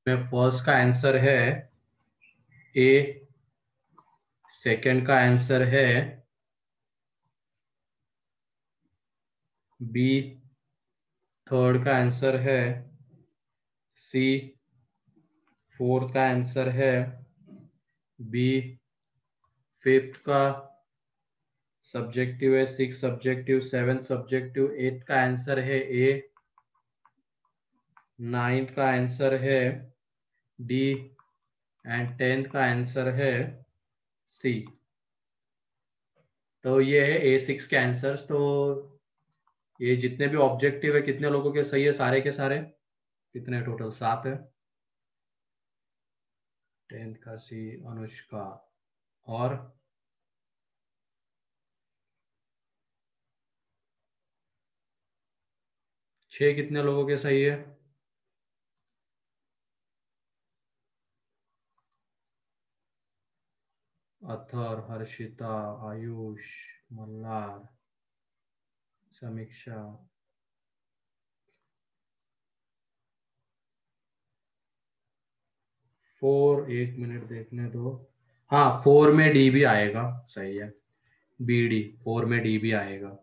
में फर्स्ट का आंसर है ए, सेकंड का आंसर है बी, थर्ड का आंसर है सी, फोर्थ का आंसर है बी, फिफ्थ का सब्जेक्टिव है, six subjective, seven subjective, eight का आंसर है ए, नाइन्थ का आंसर है डी एंड टेंथ का आंसर है सी। तो ये है A6 के आंसर्स। तो ये जितने भी ऑब्जेक्टिव है कितने लोगों के सही है, सारे के सारे? कितने टोटल? 7 है। टेंथ का सी, अनुष्का, और 6 कितने लोगों के सही है? अथर, हर्षिता, आयुष, मल्हार, समीक्षा। 4, 1 मिनट देखने दो। हाँ, 4 में डी भी आएगा, सही है। BD 4 में डी भी आएगा।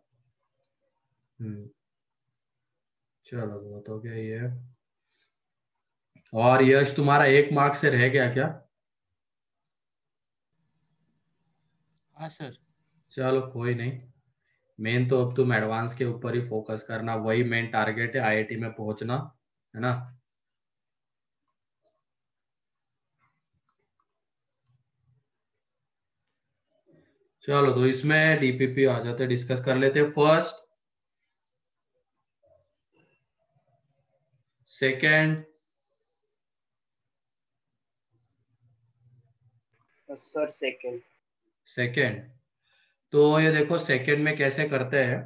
चलो बहुत हो गया ये। और यश, तुम्हारा 1 मार्क से रह गया क्या? हाँ सर। चलो कोई नहीं। मेन तो अब तुम एडवांस के ऊपर ही फोकस करना, वही मेन टारगेट है, IIT में पहुंचना, है ना? चलो तो इसमें DPP आ जाते, डिस्कस कर लेते। First, second, sir second. Second. तो ये देखो सेकंड में कैसे करते हैं।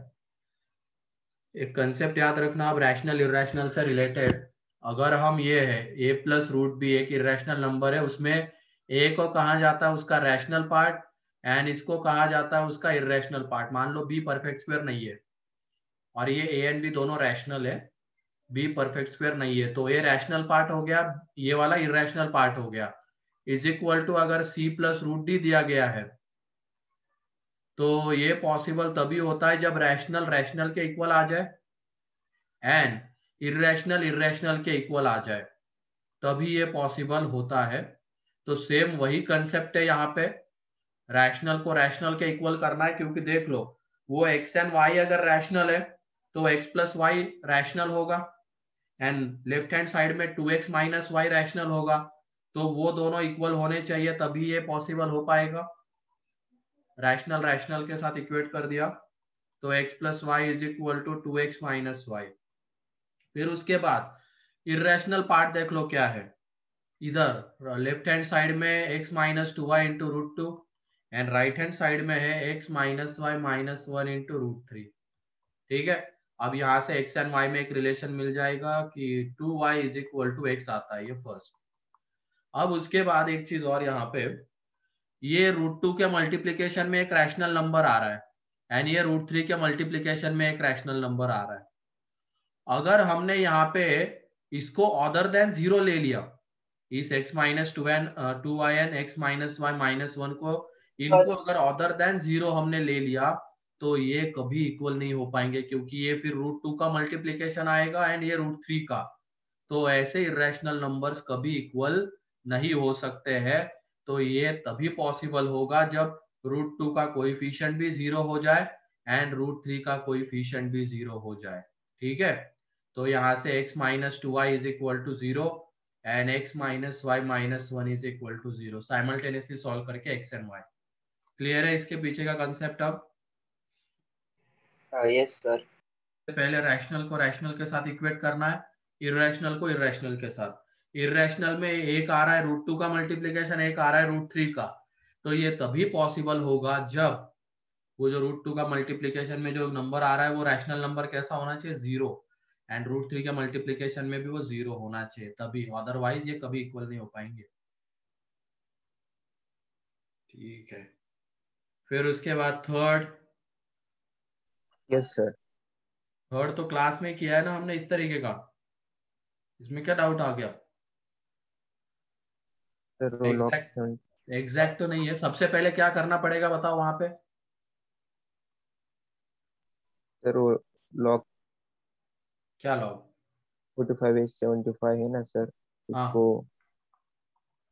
एक कंसेप्ट याद रखना, अब रैशनल इरेशनल से रिलेटेड। अगर हम ये है a+√b एक इरेशनल नंबर है, उसमें a को कहा जाता है उसका रैशनल पार्ट एंड इसको कहा जाता है उसका इरेशनल पार्ट। मान लो b परफेक्ट स्क्वायर नहीं है और ये a एंड b दोनों रैशनल है, b परफेक्ट स्क्वायर नहीं है, तो a रैशनल पार्ट हो गया, ये वाला इरेशनल पार्ट हो गया। इज इक्वल टू अगर c+√d दिया गया है तो ये पॉसिबल तभी होता है जब रैशनल रैशनल के इक्वल आ जाए एंड इरेशनल इरेशनल के इक्वल आ जाए, तभी ये पॉसिबल होता है। तो सेम वही कंसेप्ट है यहाँ पे, रैशनल को रैशनल के इक्वल करना है, क्योंकि देख लो वो x एंड y अगर रैशनल है तो x+y रैशनल होगा एंड लेफ्ट हैंड साइड में 2x - y रैशनल होगा, तो वो दोनों इक्वल होने चाहिए तभी ये पॉसिबल हो पाएगा। रैशनल रैशनल के साथ इक्वेट कर दिया तो x+y is equal to 2x - y। फिर उसके बाद इरेशनल पार्ट देख लो क्या है, इधर लेफ्ट हैंड साइड में x - 2y into √2 and right hand side में है x - y - 1 इंटू √3। ठीक है, अब यहाँ से x एंड y में एक रिलेशन मिल जाएगा कि 2y is equal to x आता है, ये फर्स्ट। अब उसके बाद एक चीज और, यहाँ पे ये √2 के मल्टीप्लीकेशन में एक रैशनल नंबर आ रहा है एंड ये √3 के मल्टीप्लीकेशन में एक रैशनल नंबर आ रहा है। अगर हमने यहाँ पे इसको अदर देन 0 ले लिया, इस x - 2y and x - y - 1 को, इनको अगर अदर देन 0 हमने ले लिया तो ये कभी इक्वल नहीं हो पाएंगे, क्योंकि ये फिर √2 का मल्टीप्लीकेशन आएगा एंड ये √3 का। तो ऐसे इरेशनल नंबर्स कभी इक्वल नहीं हो सकते हैं। तो ये तभी पॉसिबल होगा जब √2 का कोएफिशिएंट भी 0 हो जाए एंड √3 का कोएफिशिएंट भी 0 हो जाए। ठीक है, तो यहाँ से x - 2y is equal to 0 and x - y - 1 is equal to 0, simultaneously solve करके x एंड y। क्लियर है इसके पीछे का कंसेप्ट? अब यस सर। पहले रैशनल को रैशनल के साथ इक्वेट करना है, इरेशनल को इरेशनल के साथ। इरेशनल में एक आ रहा है √2 का मल्टीप्लीकेशन, एक आ रहा है √3 का, तो ये तभी पॉसिबल होगा जब वो जो √2 का मल्टीप्लीकेशन में जो नंबर आ रहा है वो रैशनल नंबर कैसा होना चाहिए, 0, एंड √3 के मल्टीप्लीकेशन में भी वो 0 होना चाहिए तभी, अदरवाइज ये कभी इक्वल नहीं हो पाएंगे। ठीक है, फिर उसके बाद थर्ड। Yes sir. थर्ड तो क्लास में किया है ना हमने इस तरीके का, इसमें क्या डाउट आ गया? सर वो लॉग एग्जैक्ट तो नहीं है। सबसे पहले क्या करना पड़ेगा बताओ वहां पे? सर वो लॉग क्या लॉग? 45 है ना सर, उसको हाँ,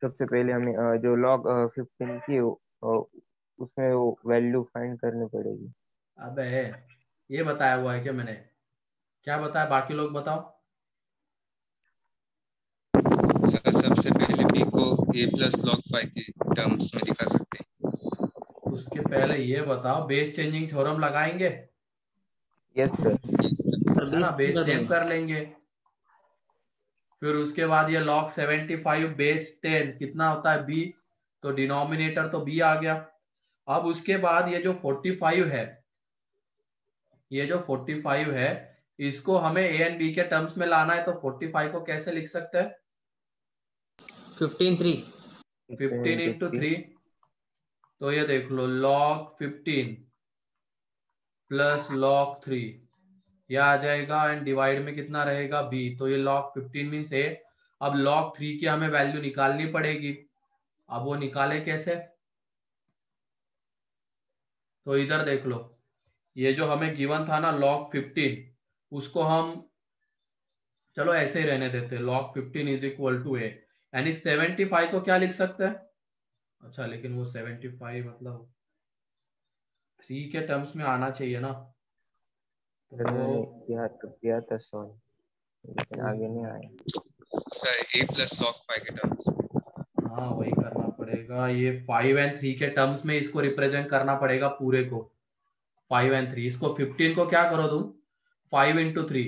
सबसे पहले हमें जो लॉग 15 की उसमें वो वैल्यू फाइंड करनी पड़ेगी। अबे ये बताया हुआ है क्या मैंने? क्या बताया? बाकी लोग बताओ। सर सबसे पहले बी को ए प्लस लॉग 5 के टर्म्स में दिखा सकते हैं। उसके पहले ये बताओ, बेस चेंजिंग थ्योरम लगाएंगे, यस सर। सर है ना? बेस बेस कर सेम देंगे। कर लेंगे। फिर उसके बाद ये log 75 बेस 10 कितना होता है? b। तो डिनोमिनेटर तो b आ गया। अब उसके बाद ये जो 45 है, ये जो 45 है, इसको हमें a एंड b के टर्म्स में लाना है। तो 45 को कैसे लिख सकते हैं? 15 3। 15 इंटू 3। तो ये देख लो, log 15 प्लस log 3, यह आ जाएगा एंड डिवाइड में कितना रहेगा? b। तो ये log 15 मीन्स a। अब log 3 की हमें वैल्यू निकालनी पड़ेगी। अब वो निकाले कैसे? तो इधर देख लो, ये जो हमें गिवन था ना log 15, उसको हम चलो ऐसे ही रहने देते। log 15 इज इक्वल टू ए, यानी 75 को क्या लिख सकते हैं? अच्छा लेकिन वो 75 मतलब 3 के टर्म्स में आना चाहिए ना। सर तो मैंने किया था सॉल्व, लेकिन आगे नहीं आया। सर ए प्लस लॉग 5 के टर्म्स। हाँ वही करना पड़ेगा। ये 5 एंड 3 के टर्म्स में इसको रिप्रेजेंट करना पड़ेगा पूरे को। 5 एंड 3, इसको 15 को क्या करो तुम? 5 इंटू 3।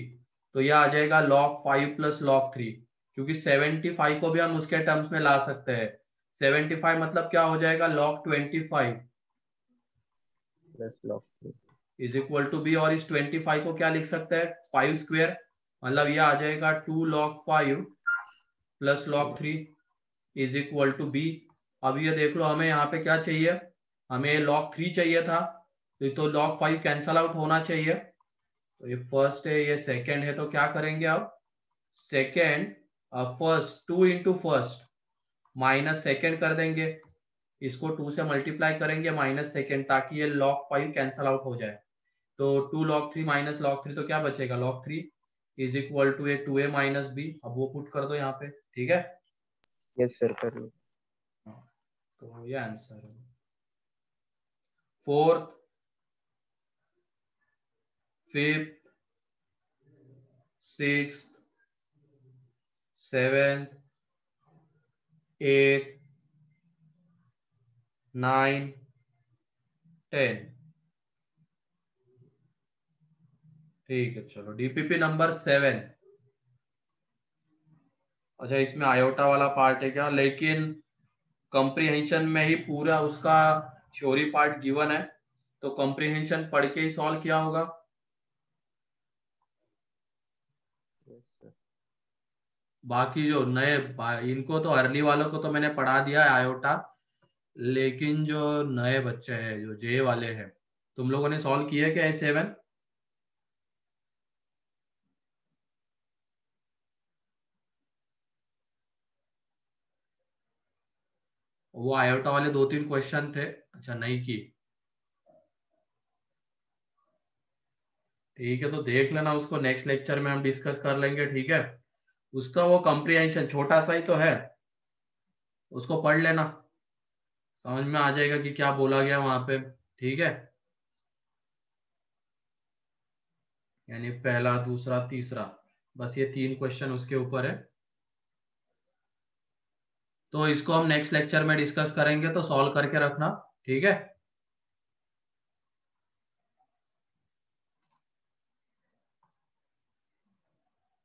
तो यह आ जाएगा log 5 प्लस log 3, क्योंकि 75 को भी हम उसके टर्म्स में ला सकते हैं। 75 मतलब क्या हो जाएगा? log 25 plus log 3। Is equal to b. और इस 25 को क्या लिख सकते हैं? 5 स्क्वेयर, मतलब यह आ जाएगा 2 log 5 plus log 3 is equal to b. अब ये देख लो, हमें यहाँ पे क्या चाहिए? हमें log 3 चाहिए था, तो log 5 कैंसल आउट होना चाहिए। तो ये फर्स्ट है, ये सेकंड है, तो क्या करेंगे अब? Second first 2 into first minus second कर देंगे। इसको 2 से मल्टीप्लाई करेंगे माइनस सेकेंड, ताकि ये log 5 कैंसल आउट हो जाए। तो 2 log 3 माइनस log 3, तो क्या बचेगा? log 3 is equal to a 2a minus b. अब वो पुट कर दो यहाँ पे, ठीक है। यस सर, कर लो। तो ये आंसर है। Fourth, fifth, six, seventh, 8, 9, 10। ठीक है, चलो डीपीपी नंबर 7। अच्छा इसमें आयोटा वाला पार्ट है क्या? लेकिन कंप्रीहेंशन में ही पूरा उसका थ्योरी पार्ट गिवन है, तो कंप्रीहेंशन पढ़ के ही सॉल्व किया होगा। Yes sir. बाकी जो नए, इनको तो अर्ली वालों को तो मैंने पढ़ा दिया है आयोटा, लेकिन जो नए बच्चे हैं जो जे वाले हैं, तुम लोगों ने सॉल्व किया क्या A7? वो आयोटा वाले 2-3 क्वेश्चन थे। अच्छा नहीं की? ठीक है, तो देख लेना उसको, नेक्स्ट लेक्चर में हम डिस्कस कर लेंगे, ठीक है। उसका वो कंप्रीहेंशन छोटा सा ही तो है, उसको पढ़ लेना, समझ में आ जाएगा कि क्या बोला गया वहां पे, ठीक है। यानी पहला, दूसरा, तीसरा, बस ये 3 क्वेश्चन उसके ऊपर है। तो इसको हम नेक्स्ट लेक्चर में डिस्कस करेंगे, तो सॉल्व करके रखना, ठीक है।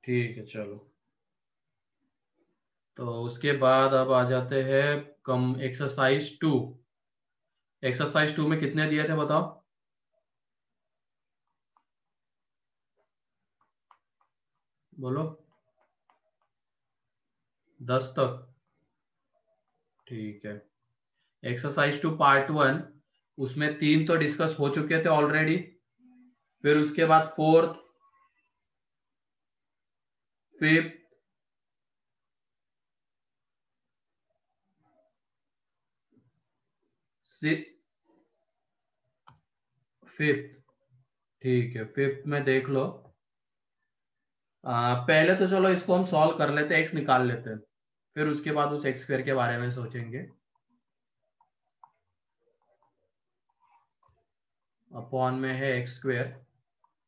ठीक है चलो। तो उसके बाद अब आ जाते हैं कम एक्सरसाइज 2। एक्सरसाइज 2 में कितने दिए थे बताओ? बोलो। 10 तक, ठीक है। एक्सरसाइज 2 पार्ट 1, उसमें 3 तो डिस्कस हो चुके थे ऑलरेडी। फिर उसके बाद फोर्थ, फिफ्थ, फिफ्थ, ठीक है, फिफ्थ में देख लो। पहले तो चलो इसको हम सॉल्व कर लेते हैं, एक्स निकाल लेते हैं, फिर उसके बाद उस एक्स स्क्वायर के बारे में सोचेंगे। अपॉन में है x square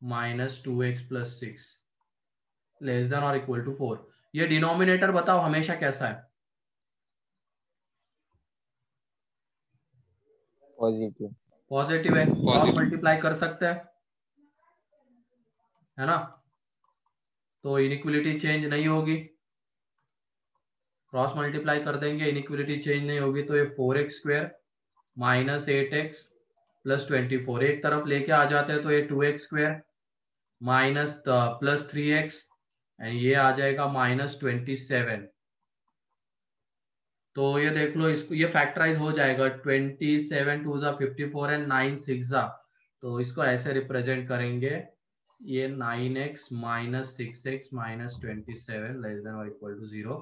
minus 2x plus 6 less than और इक्वल टू 4। ये डिनोमिनेटर बताओ हमेशा कैसा है? पॉजिटिव। पॉजिटिव है, क्रॉस मल्टीप्लाई कर सकते हैं, है ना? तो इनइक्वलिटी चेंज नहीं होगी, क्रॉस मल्टीप्लाई कर देंगे, इनइक्वलिटी चेंज नहीं होगी, तो ये 4x square minus 8x plus 24 एक तरफ लेके आ जाते हैं, तो ये 2x square minus plus 3x and ये आ जाएगा माइनस 27। तो ये देख लो, इसको ये फैक्टराइज हो जाएगा, 27 टू जा 54 एंड 9 6 जा, तो इसको ऐसे रिप्रेजेंट करेंगे, ये 9x minus 6x minus 27 less than और इक्वल टू 0।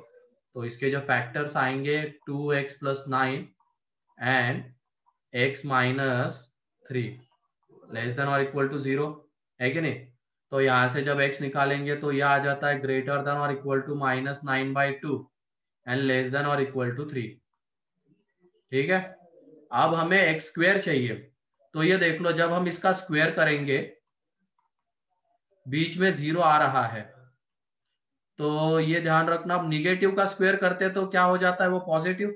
तो इसके जो फैक्टर्स आएंगे 2x plus 9 and x minus 3 less than और इक्वल टू 0, है कि नहीं? तो यहाँ से जब x निकालेंगे तो यह आ जाता है ग्रेटर देन और equal to minus 9/2 and less than और इक्वल टू 3। ठीक है, अब हमें एक्स स्क्वायर चाहिए, तो ये देख लो, जब हम इसका स्क्वायर करेंगे बीच में 0 आ रहा है, तो ये ध्यान रखना, अब निगेटिव का स्क्वायर करते हैं तो क्या हो जाता है, वो पॉजिटिव।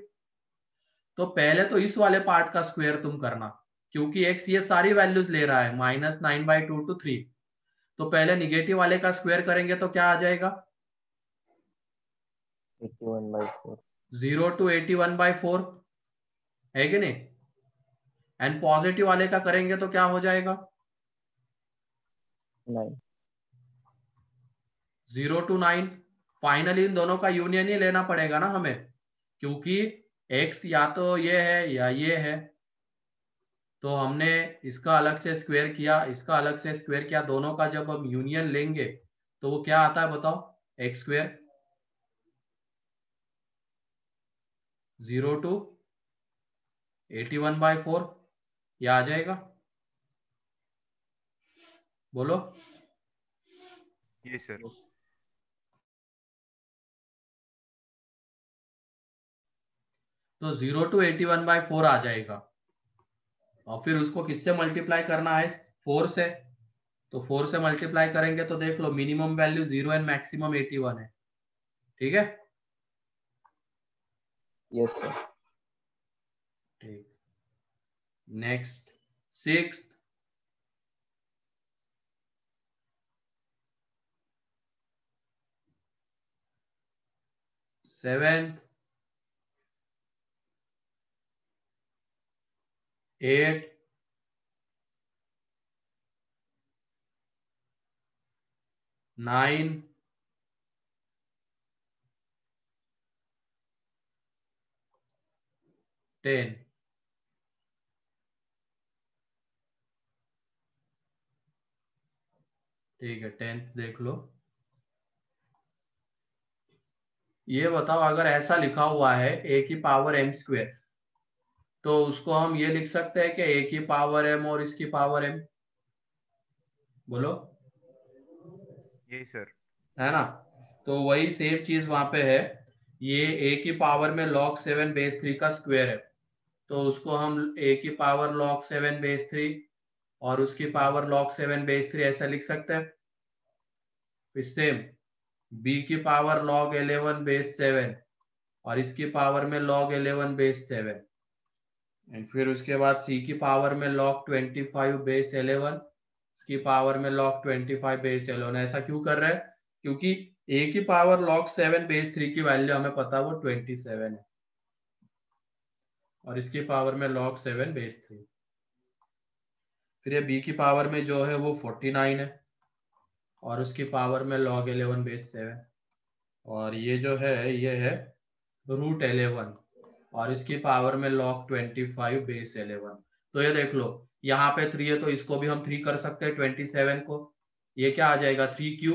तो पहले तो इस वाले पार्ट का स्क्वायर तुम करना, क्योंकि एक्स ये सारी वैल्यूज ले रहा है माइनस 9/2 टू 3, तो पहले निगेटिव वाले का स्क्वायर करेंगे तो क्या आ जाएगा, 81/4। 0 टू 81/4, है कि नहीं? एंड पॉजिटिव वाले का करेंगे तो क्या हो जाएगा, 9। 0 टू 9। फाइनली इन दोनों का यूनियन ही लेना पड़ेगा ना हमें, क्योंकि x या तो ये है या ये है, तो हमने इसका अलग से स्क्वायर किया, इसका अलग से स्क्वायर किया, दोनों का जब हम यूनियन लेंगे तो वो क्या आता है बताओ, एक्स स्क्वायर। 0 टू 81/4 ये आ जाएगा, बोलो। ये सर। तो 0 टू 81/4 आ जाएगा, और फिर उसको किससे मल्टीप्लाई करना है, 4 से, तो 4 से मल्टीप्लाई करेंगे तो देख लो मिनिमम वैल्यू 0 एंड मैक्सिमम 81 है। ठीक है, यस सर। ठीक, नेक्स्ट 6th, 7th, 8th, 9, 10। ठीक है, 10th देख लो। ये बताओ, अगर ऐसा लिखा हुआ है a की पावर m स्क्वायर, तो उसको हम ये लिख सकते हैं कि a की पावर m और इसकी पावर m, बोलो। यही सर। है ना? तो वही सेम चीज वहां पे है, ये a की पावर में log 7 बेस 3 का स्क्वायर है, तो उसको हम a की पावर log 7 बेस 3 और उसकी पावर log 7 बेस 3 ऐसा लिख सकते हैं। फिर सेम b की पावर log 11 बेस 7 और इसकी पावर में log 11 बेस 7, एंड फिर उसके बाद c की पावर में log 25 बेस 11, इसकी पावर में log 25 बेस 11। ऐसा क्यों कर रहे हैं? क्योंकि a की पावर log 7 बेस 3 की वैल्यू हमें पता है वो 27 है, और इसकी पावर में log 7 बेस 3। फिर ये b की पावर में जो है वो 49 है, और उसकी पावर में log 11 बेस 7, और ये जो है ये है √11 और इसकी पावर में log 25 बेस 11। तो ये देख लो, यहाँ पे 3 है तो इसको भी हम 3 कर सकते हैं 27 को, ये क्या आ जाएगा 3³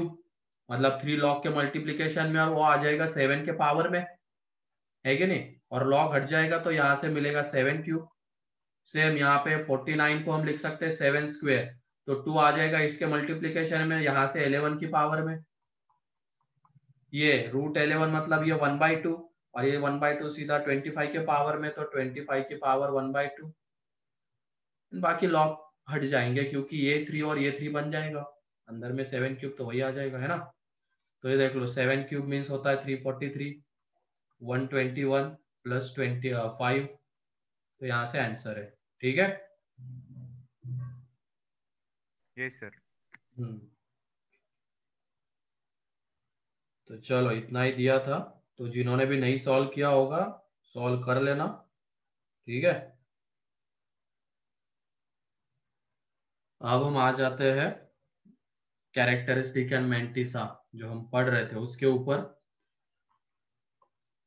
मतलब 3 log के मल्टीप्लीकेशन में, और वो आ जाएगा 7 के पावर में, है कि नहीं? और log हट जाएगा तो यहाँ से मिलेगा 7³ सेम यहाँ पे 49 को हम लिख सकते हैं 7 स्क्वायर, तो 2 आ जाएगा इसके मल्टीप्लीकेशन में, यहाँ से 11 की पावर में। ये √11 मतलब ये 1/2, और ये 1/2 सीधा 25 के पावर में, तो 25 की पावर 1/2। बाकी लॉग हट जाएंगे क्योंकि ये 3 और ये 3 बन जाएगा, अंदर में 7 क्यूब तो वही आ जाएगा, है ना। तो ये देख लो 7 क्यूब मीन्स होता है 343, 121 प्लस 25, तो यहाँ से आंसर है। ठीक है, यस सर। तो चलो इतना ही दिया था, तो जिन्होंने भी नहीं सॉल्व किया होगा सॉल्व कर लेना। ठीक है, अब हम आ जाते हैं कैरेक्टरिस्टिक एंड मैंटिसा जो हम पढ़ रहे थे उसके ऊपर।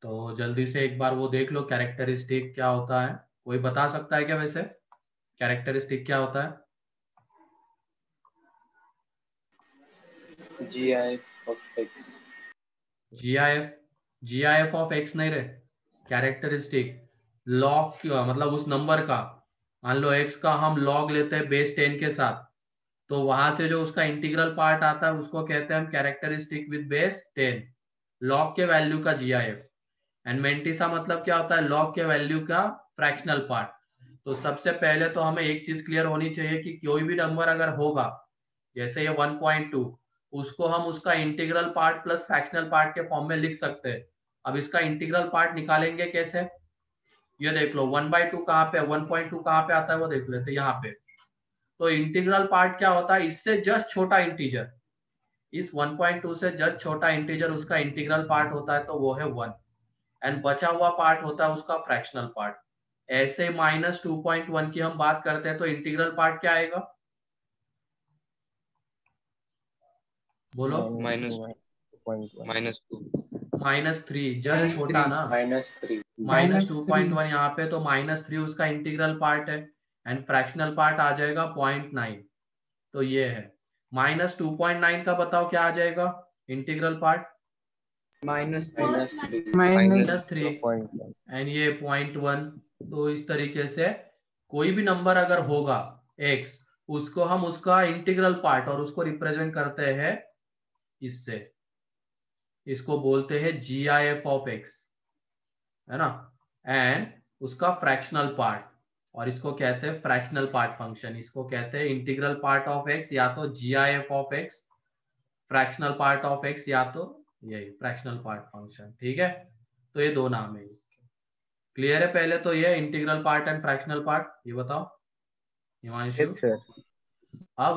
तो जल्दी से एक बार वो देख लो कैरेक्टरिस्टिक क्या होता है। कोई बता सकता है क्या वैसे कैरेक्टरिस्टिक क्या होता है? GIF of X। GIF of x नहीं रे, कैरेक्टरिस्टिक लॉग मतलब उस नंबर का, मान लो x का हम लॉग लेते हैं बेस 10 के साथ, तो वहां से जो उसका इंटीग्रल पार्ट आता है उसको कहते हैं हम कैरेक्टरिस्टिक विद बेस 10, लॉग के वैल्यू का GIF। एंड मैंटिसा मतलब क्या होता है? लॉग के वैल्यू का फ्रैक्शनल पार्ट। तो सबसे पहले तो हमें एक चीज क्लियर होनी चाहिए कि कोई भी नंबर अगर होगा, जैसे ये 1.2, उसको हम उसका integral part plus fractional part के फॉर्म में लिख सकते हैं। अब इसका इंटीग्रल पार्ट निकालेंगे कैसे? ये देख लो 1/2 कहाँ पे, 1.2 कहाँ पे आता है वो देख लेते हैं यहाँ पे। तो इंटीग्रल पार्ट क्या होता है? इससे जस्ट छोटा इंटीजर, इस 1.2 से जस्ट छोटा इंटीजर उसका इंटीग्रल पार्ट होता है, तो वो है 1, एंड बचा हुआ पार्ट होता है उसका फ्रैक्शनल पार्ट। ऐसे -2.1 की हम बात करते हैं तो इंटीग्रल पार्ट क्या आएगा? बोलो। -3 जस्ट छोटा ना, -2.1 यहाँ पे, तो -3 उसका इंटीग्रल पार्ट है, एंड फ्रैक्शनल पार्ट आ जाएगा 0.9। तो ये है -2.9 का बताओ क्या आ जाएगा इंटीग्रल पार्ट? -3। एंड ये 0.1। तो इस तरीके से कोई भी नंबर अगर होगा x, उसको हम उसका इंटीग्रल पार्ट और उसको रिप्रेजेंट करते हैं इससे, इसको बोलते हैं GIF ऑफ x, है ना, एंड उसका फ्रैक्शनल पार्ट, और इसको कहते हैं फ्रैक्शनल पार्ट फंक्शन। इसको कहते हैं इंटीग्रल पार्ट ऑफ x या तो GIF of x, fractional part of x या तो यही फ्रैक्शनल पार्ट फंक्शन। ठीक है, तो ये दो नाम है इसके। क्लियर है? पहले तो ये integral part and fractional part, ये बताओ हिमांशु। अब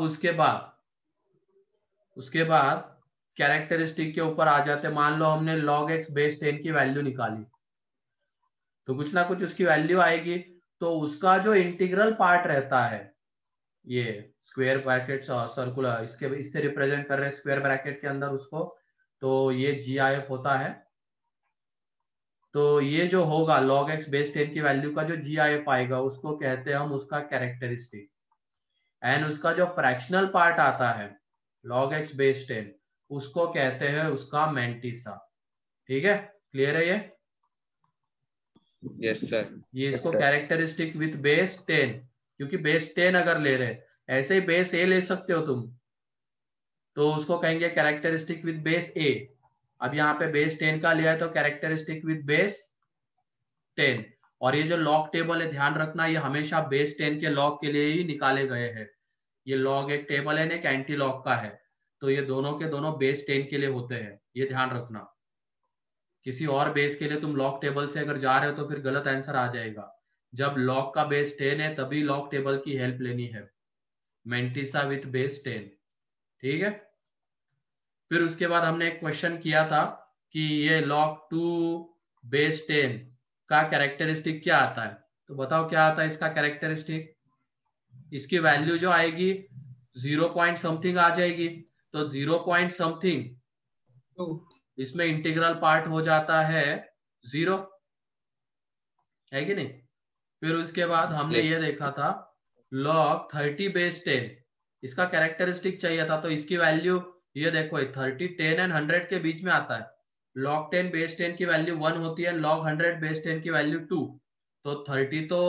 उसके बाद कैरेक्टरिस्टिक के ऊपर आ जाते हैं। मान लो हमने log x बेस 10 की वैल्यू निकाली, तो कुछ ना कुछ उसकी वैल्यू आएगी, तो उसका जो इंटीग्रल पार्ट रहता है, ये स्क्वायर ब्रैकेट सर्कुलर, इससे रिप्रेजेंट कर रहे हैं स्क्वायर ब्रैकेट के अंदर उसको, तो ये GIF होता है। तो ये जो होगा log x बेस 10 की वैल्यू का जो GIF आएगा उसको कहते हैं हम उसका कैरेक्टरिस्टिक, एंड उसका जो फ्रैक्शनल पार्ट आता है log x बेस 10, उसको कहते हैं उसका मैंटिसा। ठीक है, क्लियर है ये? Yes sir. ये इसको कैरेक्टरिस्टिक विथ बेस 10, क्योंकि बेस 10 अगर ले रहे, ऐसे ही बेस a ले सकते हो तुम, तो उसको कहेंगे कैरेक्टरिस्टिक विथ बेस a। अब यहाँ पे बेस 10 का लिया है तो कैरेक्टरिस्टिक विथ बेस 10। और ये जो लॉग टेबल है ध्यान रखना, ये हमेशा बेस 10 के लॉग के लिए ही निकाले गए हैं। ये लॉग एक टेबल है, एक एंटी लॉग का है, तो ये दोनों के दोनों बेस 10 के लिए होते हैं, ये ध्यान रखना। किसी और बेस के लिए तुम लॉग टेबल से अगर जा रहे हो तो फिर गलत आंसर आ जाएगा। जब लॉग का बेस 10 है तभी लॉग टेबल की हेल्प लेनी है, मैंटिसा विथ बेस 10। ठीक है, फिर उसके बाद हमने एक क्वेश्चन किया था कि ये log 2 बेस 10 का कैरेक्टरिस्टिक क्या आता है, तो बताओ क्या आता है इसका कैरेक्टरिस्टिक। इसकी वैल्यू जो आएगी 0 पॉइंट समथिंग आ जाएगी, तो 0 पॉइंट समथिंग इसमें इंटीग्रल पार्ट हो जाता है 0, है कि नहीं। फिर उसके बाद हमने ये देखा था log 30 बेस 10, इसका कैरेक्टरिस्टिक चाहिए था, तो इसकी वैल्यू ये देखो 30, 10 एंड 100 के बीच में आता है। log 10 बेस 10 की वैल्यू 1 होती है, log 100 बेस 10 की वैल्यू 2, तो 30 तो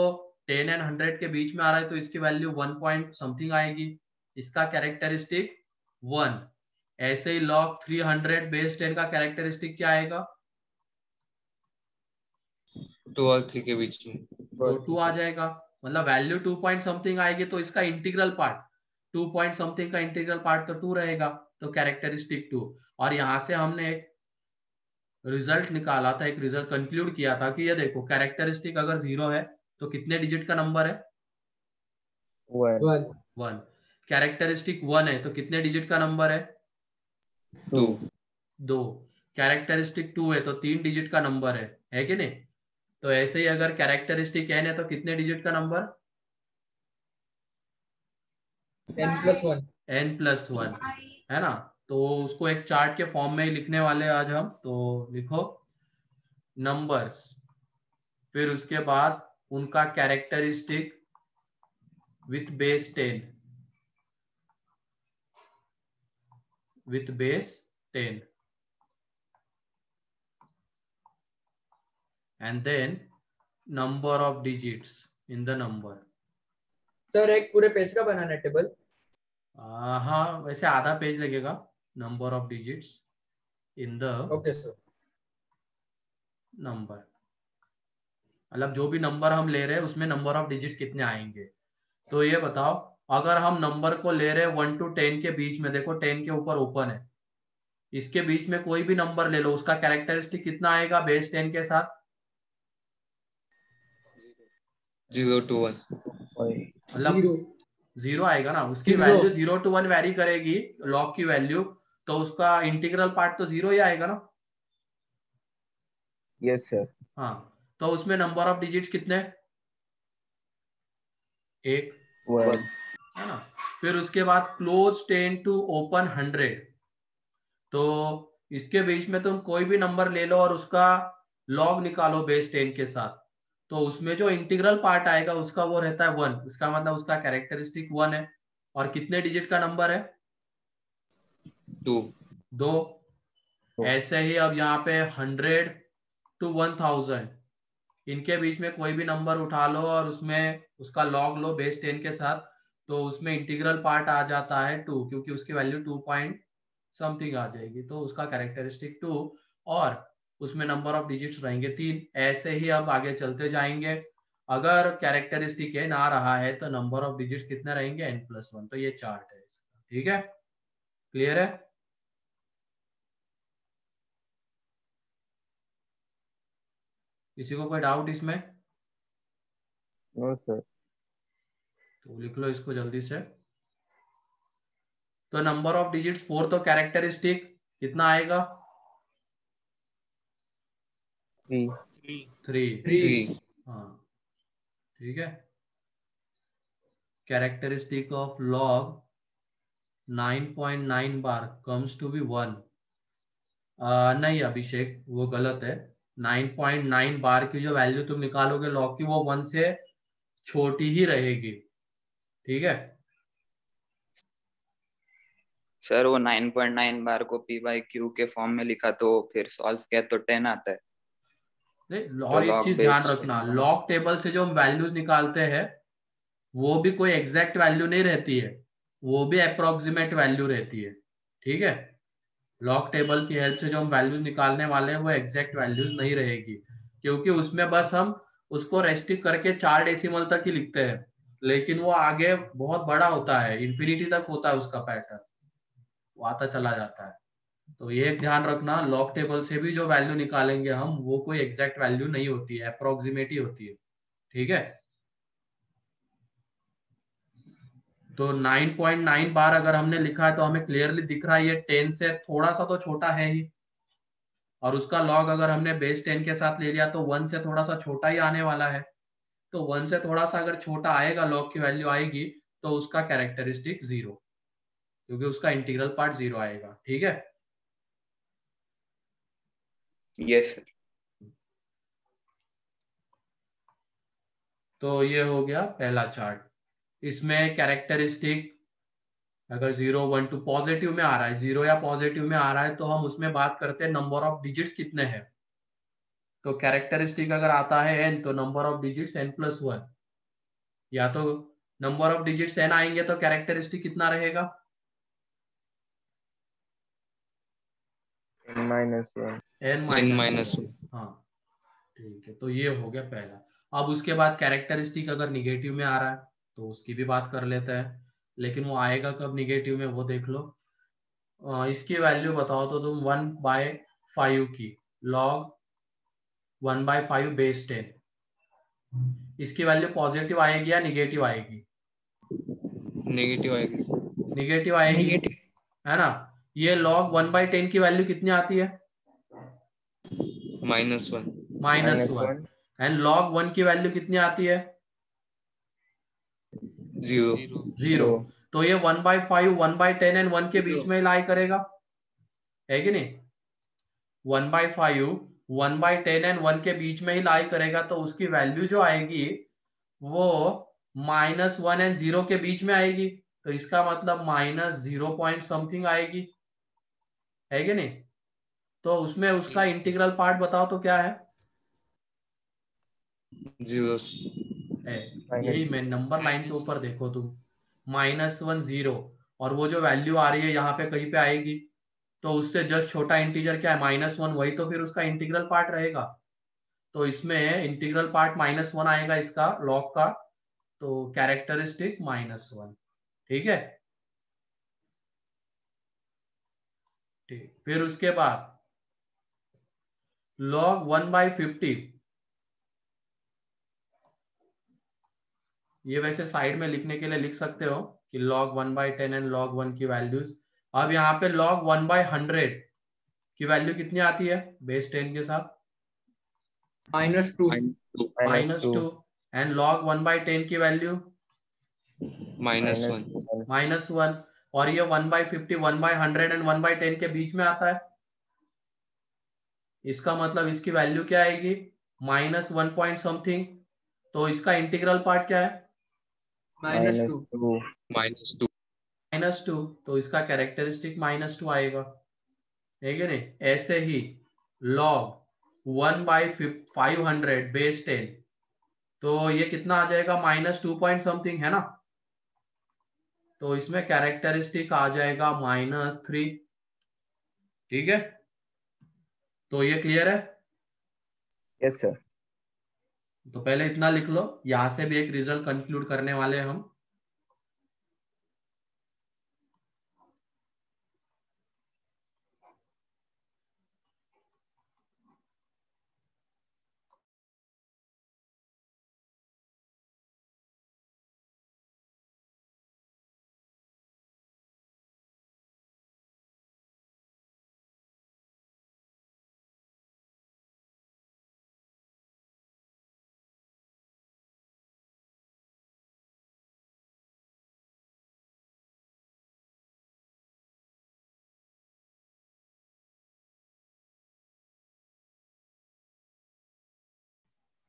10 एंड 100 के बीच में आ रहा है तो इसकी वैल्यू 1 पॉइंट समथिंग आएगी, इसका कैरेक्टरिस्टिक 1। ऐसे ही log 300 बेस 10 का कैरेक्टरिस्टिक क्या आएगा? 2 और 3 के बीच में तो 2 आ जाएगा, मतलब वैल्यू 2 पॉइंट समथिंग आएगी तो इसका इंटीग्रल पार्ट 2 पॉइंट समथिंग का इंटीग्रल पार्ट तो 2 रहेगा, तो कैरेक्टरिस्टिक 2। और यहाँ से हमने एक रिजल्ट निकाला था, एक रिजल्ट कंक्लूड किया था कि ये देखो कैरेक्टरिस्टिक अगर 0 है तो कितने डिजिट का नंबर है? 1। कैरेक्टरिस्टिक 1 है तो कितने डिजिट का नंबर है? 2। कैरेक्टरिस्टिक 2 है तो 3 डिजिट का नंबर है कि नहीं? तो ऐसे ही अगर कैरेक्टरिस्टिक n है तो कितने डिजिट का नंबर? n+1 है ना। तो उसको एक चार्ट के फॉर्म में ही लिखने वाले आज हम। तो लिखो नंबर्स, फिर उसके बाद उनका characteristic with base 10 and then number of digits in the number। Sir एक पूरे पेज का बनाना है टेबल? हाँ, वैसे आधा पेज लगेगा। Number of digits in the okay sir. Number, मतलब जो भी नंबर हम ले रहे हैं उसमें नंबर ऑफ डिजिट्स कितने आएंगे। तो ये बताओ, अगर हम नंबर को ले रहे हैं 1 to 10 के बीच में, देखो 10 के ऊपर ओपन है, इसके बीच में कोई भी नंबर ले लो, उसका कैरेक्टरिस्टिक कितना आएगा बेस 10 के साथ? 0 to 1 मतलब 0 आएगा ना, उसकी वैल्यू 0 to 1 वैरी करेगी लॉग की वैल्यू, तो उसका इंटीग्रल पार्ट तो 0 ही आएगा ना। Yes sir. हाँ, तो उसमें नंबर ऑफ डिजिट्स कितने? 1 है ना। फिर उसके बाद क्लोज 10 to ओपन 100, तो इसके बीच में तुम कोई भी नंबर ले लो और उसका लॉग निकालो बेस 10 के साथ, तो उसमें जो इंटीग्रल पार्ट आएगा उसका वो रहता है 1, इसका मतलब उसका कैरेक्टरिस्टिक 1 है। और कितने डिजिट का नंबर है? 2। ऐसे ही अब यहाँ पे 100 to 1000, इनके बीच में कोई भी नंबर उठा लो और उसमें उसका लॉग लो बेस 10 के साथ, तो उसमें इंटीग्रल पार्ट आ जाता है 2, क्योंकि उसकी वैल्यू 2 पॉइंट समथिंग आ जाएगी, तो उसका कैरेक्टरिस्टिक 2 और उसमें नंबर ऑफ डिजिट्स रहेंगे 3। ऐसे ही अब आगे चलते जाएंगे, अगर कैरेक्टरिस्टिक n आ रहा है तो नंबर ऑफ डिजिट्स कितने रहेंगे? n+1। तो ये चार्ट है इसका, ठीक है, क्लियर है? किसी को कोई डाउट इसमें? No sir. तो लिख लो इसको जल्दी से। तो नंबर ऑफ डिजिट्स 4, तो कैरेक्टरिस्टिक कितना आएगा? 3। हाँ, ठीक है। कैरेक्टरिस्टिक ऑफ लॉग 9.9 बार कम्स टू बी 1। नहीं अभिषेक, वो गलत है। 9.9 बार की जो वैल्यू तुम निकालोगे लॉग की, वो 1 से छोटी ही रहेगी, ठीक है। सर वो 9.9 बार को p/q के फॉर्म में लिखा तो फिर सॉल्व किया तो 10 आता है। नहीं, और एक चीज ध्यान रखना, लॉग टेबल से जो हम वैल्यूज निकालते हैं वो भी कोई एग्जैक्ट वैल्यू नहीं रहती है, वो भी अप्रोक्सीमेट वैल्यू रहती है, ठीक है। लॉग टेबल की हेल्प से जो हम वैल्यूज निकालने वाले हैं वो एग्जैक्ट वैल्यूज नहीं रहेगी, क्योंकि उसमें बस हम उसको रेस्ट्रिक्ट करके 4 डेसिमल तक ही लिखते हैं, लेकिन वो आगे बहुत बड़ा होता है, इंफिनिटी तक होता है उसका पैटर्न, वो आता चला जाता है। तो ये ध्यान रखना, लॉग टेबल से भी जो वैल्यू निकालेंगे हम वो कोई एग्जैक्ट वैल्यू नहीं होती है, अप्रोक्सीमेट ही होती है, ठीक है। तो 9.9 बार अगर हमने लिखा है तो हमें क्लियरली दिख रहा है ये 10 से थोड़ा सा तो छोटा है ही, और उसका लॉग अगर हमने बेस 10 के साथ ले लिया तो 1 से थोड़ा सा छोटा ही आने वाला है। तो 1 से थोड़ा सा अगर छोटा आएगा लॉग की वैल्यू आएगी तो उसका कैरेक्टरिस्टिक 0, क्योंकि उसका इंटीग्रल पार्ट 0 आएगा, ठीक है। Yes sir. तो ये हो गया पहला चार्ट। इसमें कैरेक्टरिस्टिक अगर 0, 1, 2 पॉजिटिव में आ रहा है, 0 या पॉजिटिव में आ रहा है तो हम उसमें बात करते हैं नंबर ऑफ डिजिट्स कितने हैं। तो कैरेक्टरिस्टिक अगर आता है n तो नंबर ऑफ डिजिट्स n+1, या तो नंबर ऑफ डिजिट्स n आएंगे तो कैरेक्टरिस्टिक कितना रहेगा? -1। n minus one. हाँ ठीक है, तो ये हो गया पहला। अब उसके बाद कैरेक्टरिस्टिक अगर निगेटिव में आ रहा है तो उसकी भी बात कर लेते हैं, लेकिन वो आएगा कब निगेटिव में वो देख लो। इसकी वैल्यू बताओ तो तुम 1/5 की लॉग 1/5 बेस 10, इसकी वैल्यू पॉजिटिव आएगी या निगेटिव आएगी? नेगेटिव आएगी सर। निगेटिव आएगी, है ना। ये log 1/10 की वैल्यू कितनी आती है? -1। -1। एंड log 1 की वैल्यू कितनी आती है? 0। तो ये 1/5 1/10 एंड 1 के बीच में लाई करेगा, है कि नहीं? 1/5 1/10 एंड 1 के बीच में ही लाई करेगा, तो उसकी वैल्यू जो आएगी वो -1 एंड 0 के बीच में आएगी, तो इसका मतलब -0 पॉइंट समथिंग आएगी, है कि नहीं? तो उसमें उसका इंटीग्रल पार्ट बताओ तो क्या है? 0 है यही, मैं नंबर लाइन के ऊपर देखो तुम, -1 0, और वो जो वैल्यू आ रही है यहाँ पे कहीं पे आएगी, तो उससे जस्ट छोटा इंटीजर क्या है? -1, वही तो फिर उसका इंटीग्रल पार्ट रहेगा। तो इसमें इंटीग्रल पार्ट -1 आएगा इसका लॉग का, तो कैरेक्टरिस्टिक -1। ठीक है, ठीक। फिर उसके बाद log 1/50, ये वैसे साइड में लिखने के लिए लिख सकते हो कि log 1/10 एंड log 1 की वैल्यूज। अब यहाँ पे log 1/100 की वैल्यू कितनी आती है बेस 10 के साथ? -2। -2। एंड log 1/10 की वैल्यू -1। -1। और ये 1/50 1/100 एंड 1/10 के बीच में आता है, इसका मतलब इसकी वैल्यू क्या आएगी? -1 पॉइंट समथिंग। तो इसका इंटीग्रल पार्ट क्या है? -2। -2। तो इसका कैरेक्टरिस्टिक -2 आएगा, है कि नहीं? ऐसे ही log 1/500 बेस 10, तो ये कितना आ जाएगा? -2 पॉइंट समथिंग, है ना। तो इसमें कैरेक्टरिस्टिक आ जाएगा -3। ठीक है, तो ये क्लियर है? Yes sir. तो पहले इतना लिख लो, यहां से भी एक रिजल्ट कंक्लूड करने वाले हैं हम।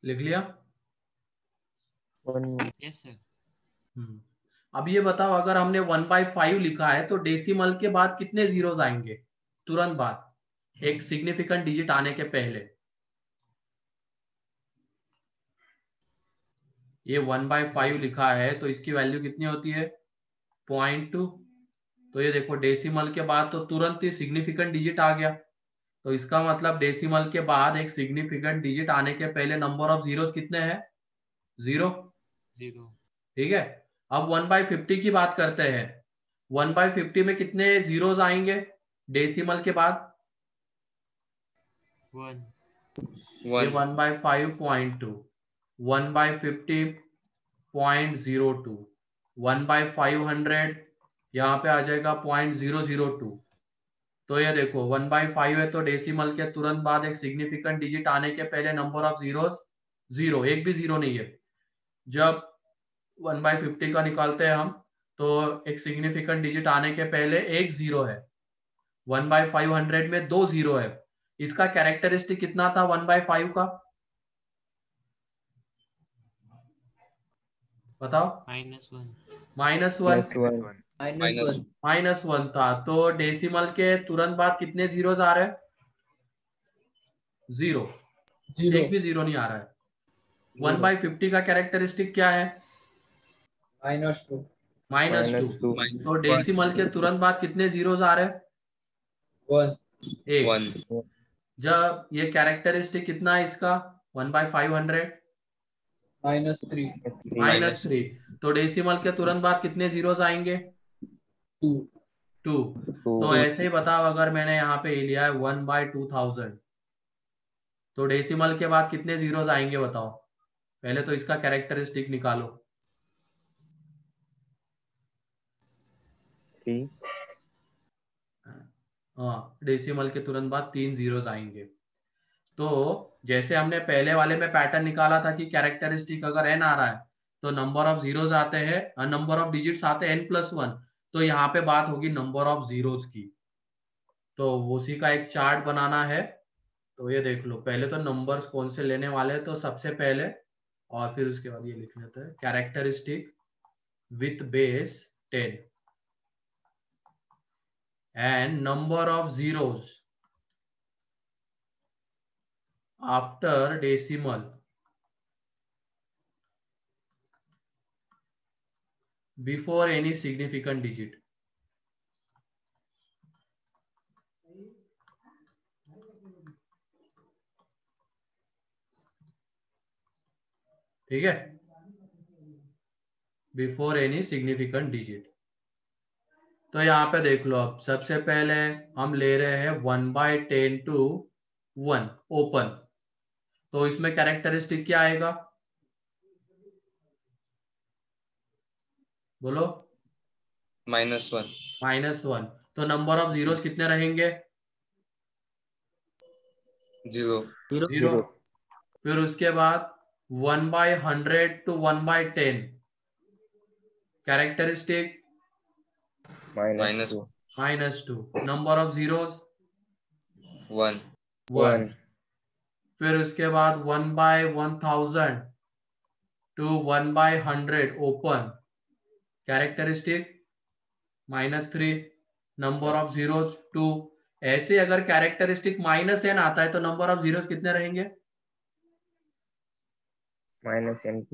लिख लिया? Yes sir. अब ये बताओ, अगर हमने 1/5 लिखा है तो डेसिमल के बाद कितने जीरोस आएंगे तुरंत बाद, एक सिग्निफिकेंट डिजिट आने के पहले? ये 1/5 लिखा है तो इसकी वैल्यू कितनी होती है? 0.2। तो ये देखो डेसिमल के बाद तो तुरंत ही सिग्निफिकेंट डिजिट आ गया, तो इसका मतलब डेसिमल के बाद एक सिग्निफिकेंट डिजिट आने के पहले नंबर ऑफ जीरोस कितने हैं? 0। ठीक है, अब 1/50 की बात करते हैं। 1/50 में कितने जीरोस आएंगे डेसिमल के बाद? 1। ये 1/5.2, 1/50.02, 1/500 यहाँ पे आ जाएगा 0.002। तो ये देखो 1/5 है तो डेसिमल के तुरंत बाद एक सिग्निफिकेंट डिजिट आने के पहले नंबर ऑफ जीरोस 0, एक भी जीरो नहीं है। जब 1/50 का निकालते हैं हम तो एक सिग्निफिकेंट डिजिट आने के पहले एक जीरो है। 1/500 में 2 जीरो है। इसका कैरेक्टरिस्टिक कितना था 1/5 का? बताओ। -1 था, तो डेसिमल के तुरंत बाद कितने जीरोस आ रहे हैं? 0, एक भी जीरो नहीं आ रहा है। 1/50 का कैरेक्टरिस्टिक क्या है? -2 -2। -2 तो डेसिमल के तुरंत बाद कितने जीरोस आ रहे हैं? 1 एक। 1 जब ये कैरेक्टरिस्टिक कितना है इसका? 1/500 -3 -3। तो डेसिमल के तुरंत बाद कितने जीरोस आएंगे? 2 2। तो 2 ऐसे ही बताओ, अगर मैंने यहाँ पे ये लिया है 1/2000, तो डेसिमल के बाद कितने जीरोस आएंगे बताओ? पहले तो इसका कैरेक्टरिस्टिक निकालो। 3 हाँ, डेसिमल के तुरंत बाद 3 जीरोस आएंगे। तो जैसे हमने पहले वाले में पैटर्न निकाला था कि कैरेक्टरिस्टिक अगर n आ रहा है तो नंबर ऑफ जीरोस आते हैं, नंबर ऑफ डिजिट्स आते हैं n+1। तो यहाँ पे बात होगी नंबर ऑफ जीरोस की। तो उसी का एक चार्ट बनाना है। तो ये देख लो, पहले तो नंबर्स कौन से लेने वाले हैं, तो सबसे पहले और फिर उसके बाद ये लिख लेते हैं characteristic with base 10 and number of zeros after decimal before any significant digit। ठीक है, बिफोर एनी सिग्निफिकेंट डिजिट। तो यहाँ पे देख लो, अब सबसे पहले हम ले रहे हैं 1/10 to 1 ओपन। तो इसमें कैरेक्टरिस्टिक क्या आएगा? बोलो। -1 -1। तो नंबर ऑफ जीरोस कितने रहेंगे? 0 0। फिर उसके बाद 1/100 to 1/10 characteristic -2 -2। Number of zeros 1 1। 1 फिर उसके बाद 1/1000 to 1/100 open characteristic -3। Number of zeros 2। ऐसे अगर कैरेक्टरिस्टिक -n आता है तो नंबर ऑफ जीरोस कितने रहेंगे? -n+1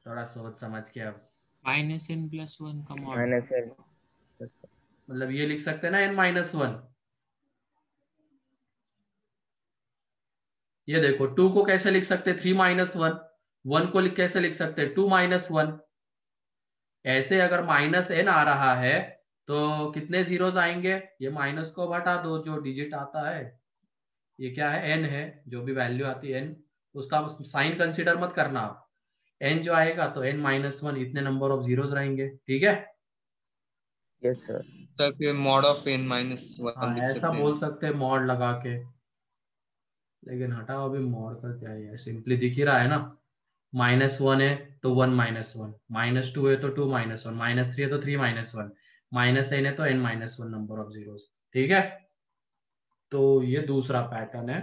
थोड़ा सोच समझ के। अब -n+1 का मॉड। -n मतलब ये लिख सकते हैं ना n-1। ये देखो 2 को कैसे लिख सकते हैं? 3-1। 1 को कैसे लिख सकते हैं? 2-1। ऐसे अगर -n आ रहा है तो कितने जीरोस आएंगे? ये माइनस को हटा दो, जो डिजिट आता है ये क्या है? n है। जो भी वैल्यू आती है n, उसका साइन कंसीडर मत करना आप। n जो आएगा तो n-1 इतने नंबर ऑफ जीरोस रहेंगे। ठीक है। Yes sir. Sir mod of n-1 हाँ, लिख ऐसा सकते हैं। बोल सकते हैं मॉड लगा के, लेकिन हटाओ, अभी मॉड का क्या है, सिंपली दिख ही रहा है ना। -1 है तो 1-1, -2 है तो 2-1, -3 है तो 3-1, -n है तो n-1 नंबर ऑफ जीरोस। ठीक है। तो ये दूसरा पैटर्न है।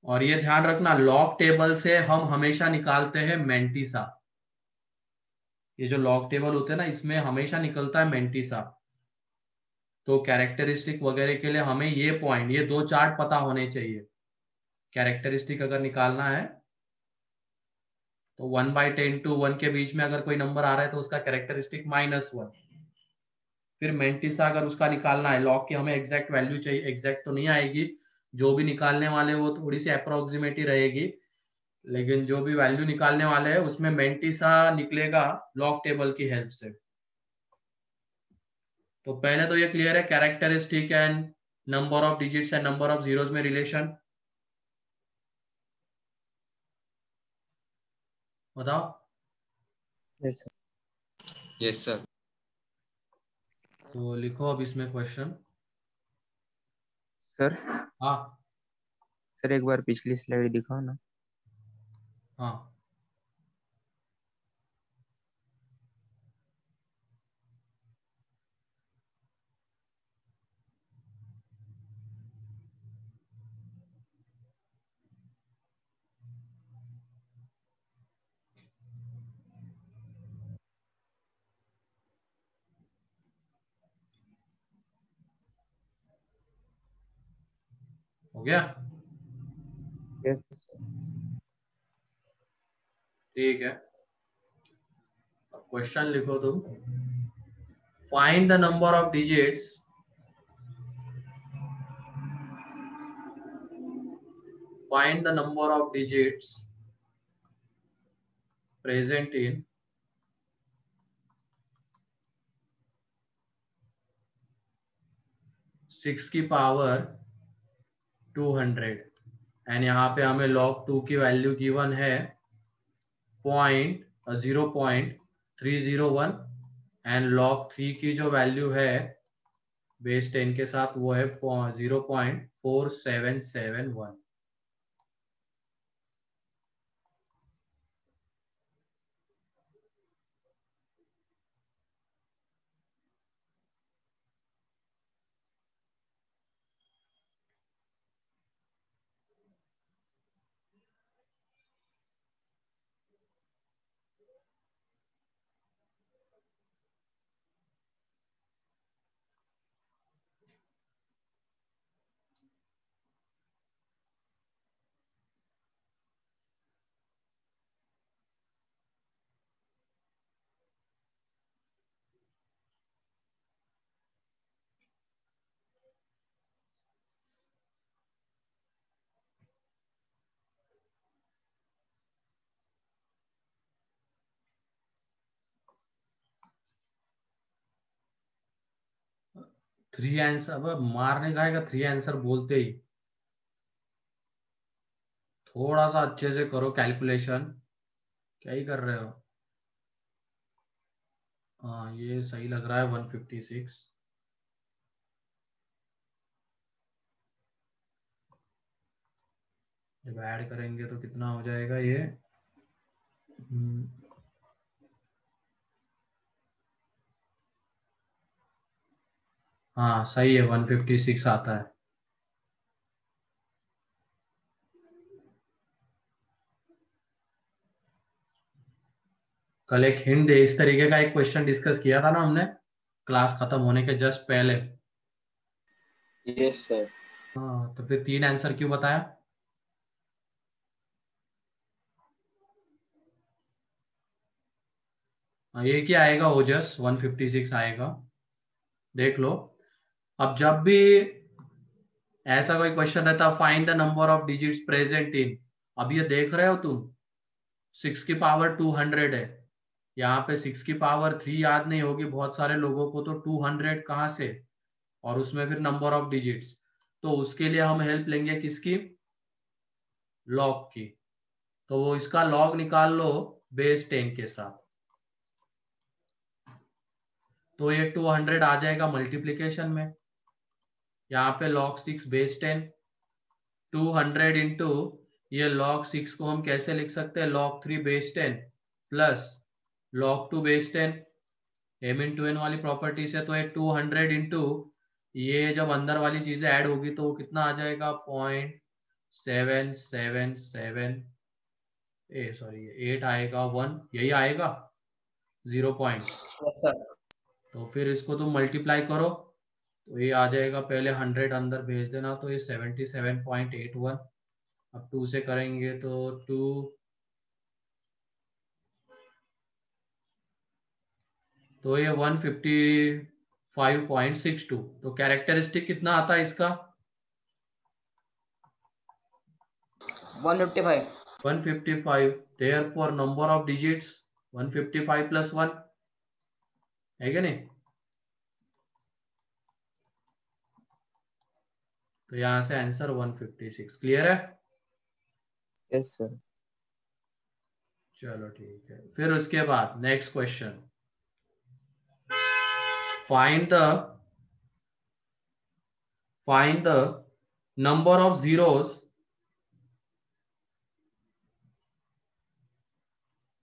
और ये ध्यान रखना, लॉग टेबल से हम हमेशा निकालते हैं मेंटिसा। ये जो लॉग टेबल होते हैं ना, इसमें हमेशा निकलता है मेंटिसा। तो कैरेक्टरिस्टिक वगैरह के लिए हमें ये पॉइंट, ये दो चार्ट पता होने चाहिए। कैरेक्टरिस्टिक अगर निकालना है तो 1/10 to 1 के बीच में अगर कोई नंबर आ रहा है तो उसका कैरेक्टरिस्टिक -1। फिर मेंटिसा अगर उसका निकालना है, लॉग की हमें एग्जैक्ट वैल्यू चाहिए। एग्जैक्ट तो नहीं आएगी, जो भी निकालने वाले वो थोड़ी सी अप्रोक्सीमेट ही रहेगी, लेकिन जो भी वैल्यू निकालने वाले हैं उसमें मेंटिसा निकलेगा लॉग टेबल की हेल्प से। तो पहले तो ये क्लियर है, characteristic and number of digits and number of zeros में रिलेशन। बताओ। Yes yes sir. तो लिखो अब इसमें क्वेश्चन। सर। हाँ सर एक बार पिछली स्लाइड दिखाओ ना। हाँ। गया? यस ठीक है, क्वेश्चन लिखो तुम। Find the number of digits present in 6 की पावर 200 एंड यहाँ पे हमें log 2 की वैल्यू गिवन है 0.301 एंड log 3 की जो वैल्यू है बेस 10 के साथ वो है 0.4771। थ्री आंसर, अब मारने खाएगा 3 आंसर बोलते ही। थोड़ा सा अच्छे से करो कैलकुलेशन, क्या ही कर रहे हो? हाँ ये सही लग रहा है 156। जब ऐड करेंगे तो कितना हो जाएगा ये? हाँ सही है, 156 आता है। कल एक हिंट दे, इस तरीके का एक क्वेश्चन डिस्कस किया था ना हमने क्लास खत्म होने के जस्ट पहले। Yes sir. हाँ तो फिर 3 आंसर क्यों बताया? ये क्या आएगा? ओजस 156 आएगा, देख लो। अब जब भी ऐसा कोई क्वेश्चन रहता, find the number of digits present in, अब ये देख रहे हो तुम 6 की पावर 200 है, यहाँ पे 6 की पावर 3 याद नहीं होगी बहुत सारे लोगों को, तो 200 कहाँ से, और उसमें फिर नंबर ऑफ डिजिट्स, तो उसके लिए हम हेल्प लेंगे किसकी? लॉग की। तो वो इसका लॉग निकाल लो बेस 10 के साथ, तो ये 200 आ जाएगा मल्टीप्लीकेशन में। यहाँ पे log 6 बेस 10, 200 इंटू ये log 6 को हम कैसे लिख सकते हैं? log 3 base 10 plus log 2 base 10, m into n वाली प्रॉपर्टी से। तो ये 200 इंटू ये जब अंदर वाली चीजें ऐड होगी तो वो कितना आ जाएगा? 0.777, सॉरी 8 आएगा, 1 यही आएगा 0 पॉइंट। तो फिर इसको तुम मल्टीप्लाई करो तो ये आ जाएगा, पहले 100 अंदर भेज देना, तो ये 77.81। अब 2 से करेंगे तो 2, तो ये 155.62। तो कैरेक्टरिस्टिक कितना आता है इसका? 155। Therefore number of digits 155 plus 1 है क्या नहीं? तो यहां से आंसर 156। क्लियर है? Yes sir. चलो ठीक है, फिर उसके बाद next question, find the number of zeros,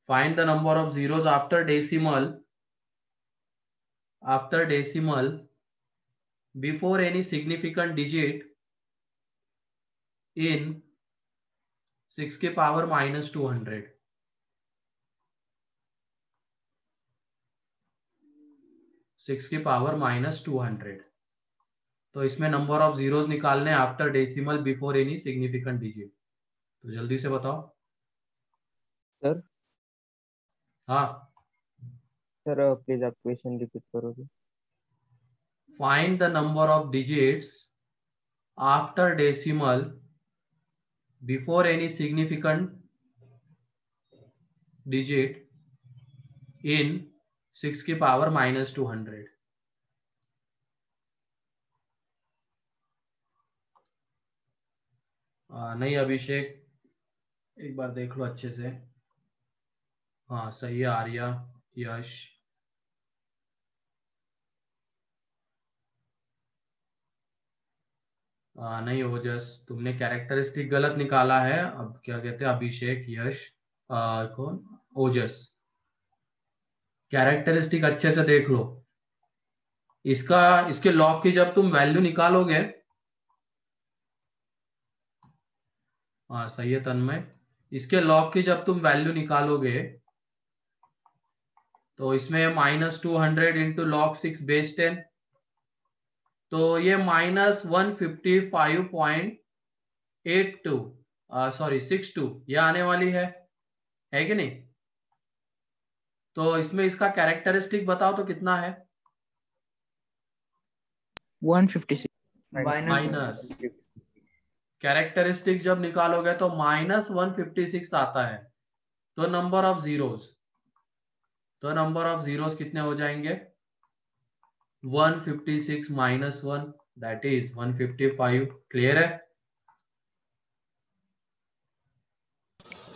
find the number of zeros after decimal before any significant digit in 6 की पावर माइनस 200। 6 की पावर माइनस 200। तो इसमें नंबर ऑफ जीरोस निकालने after decimal before any significant digit. तो जल्दी से बताओ sir हाँ। सर प्लीज आप क्वेश्चन रिपीट करोगे? Find the number of digits after decimal before any significant digit in 6 की पावर -200। नहीं अभिषेक, एक बार देख लो अच्छे से। हाँ सही है आर्या, यश। नहीं ओजस, तुमने कैरेक्टरिस्टिक गलत निकाला है। अब क्या कहते हैं अभिषेक, यश, कौन, ओजस। कैरेक्टरिस्टिक अच्छे से देख लो। इसका इसके लॉग की जब तुम वैल्यू निकालोगे, हाँ सही है तन्मय, इसके लॉग की जब तुम वैल्यू निकालोगे तो इसमें -200 इंटू लॉग 6 बेस 10, तो ये -155.82 सॉरी 62 ये आने वाली है कि नहीं? तो इसमें इसका कैरेक्टरिस्टिक बताओ तो कितना है? 156 माइनस कैरेक्टरिस्टिक जब निकालोगे तो -156 आता है। तो नंबर ऑफ जीरोस कितने हो जाएंगे? 156 -1 दैट इज 155। क्लियर है?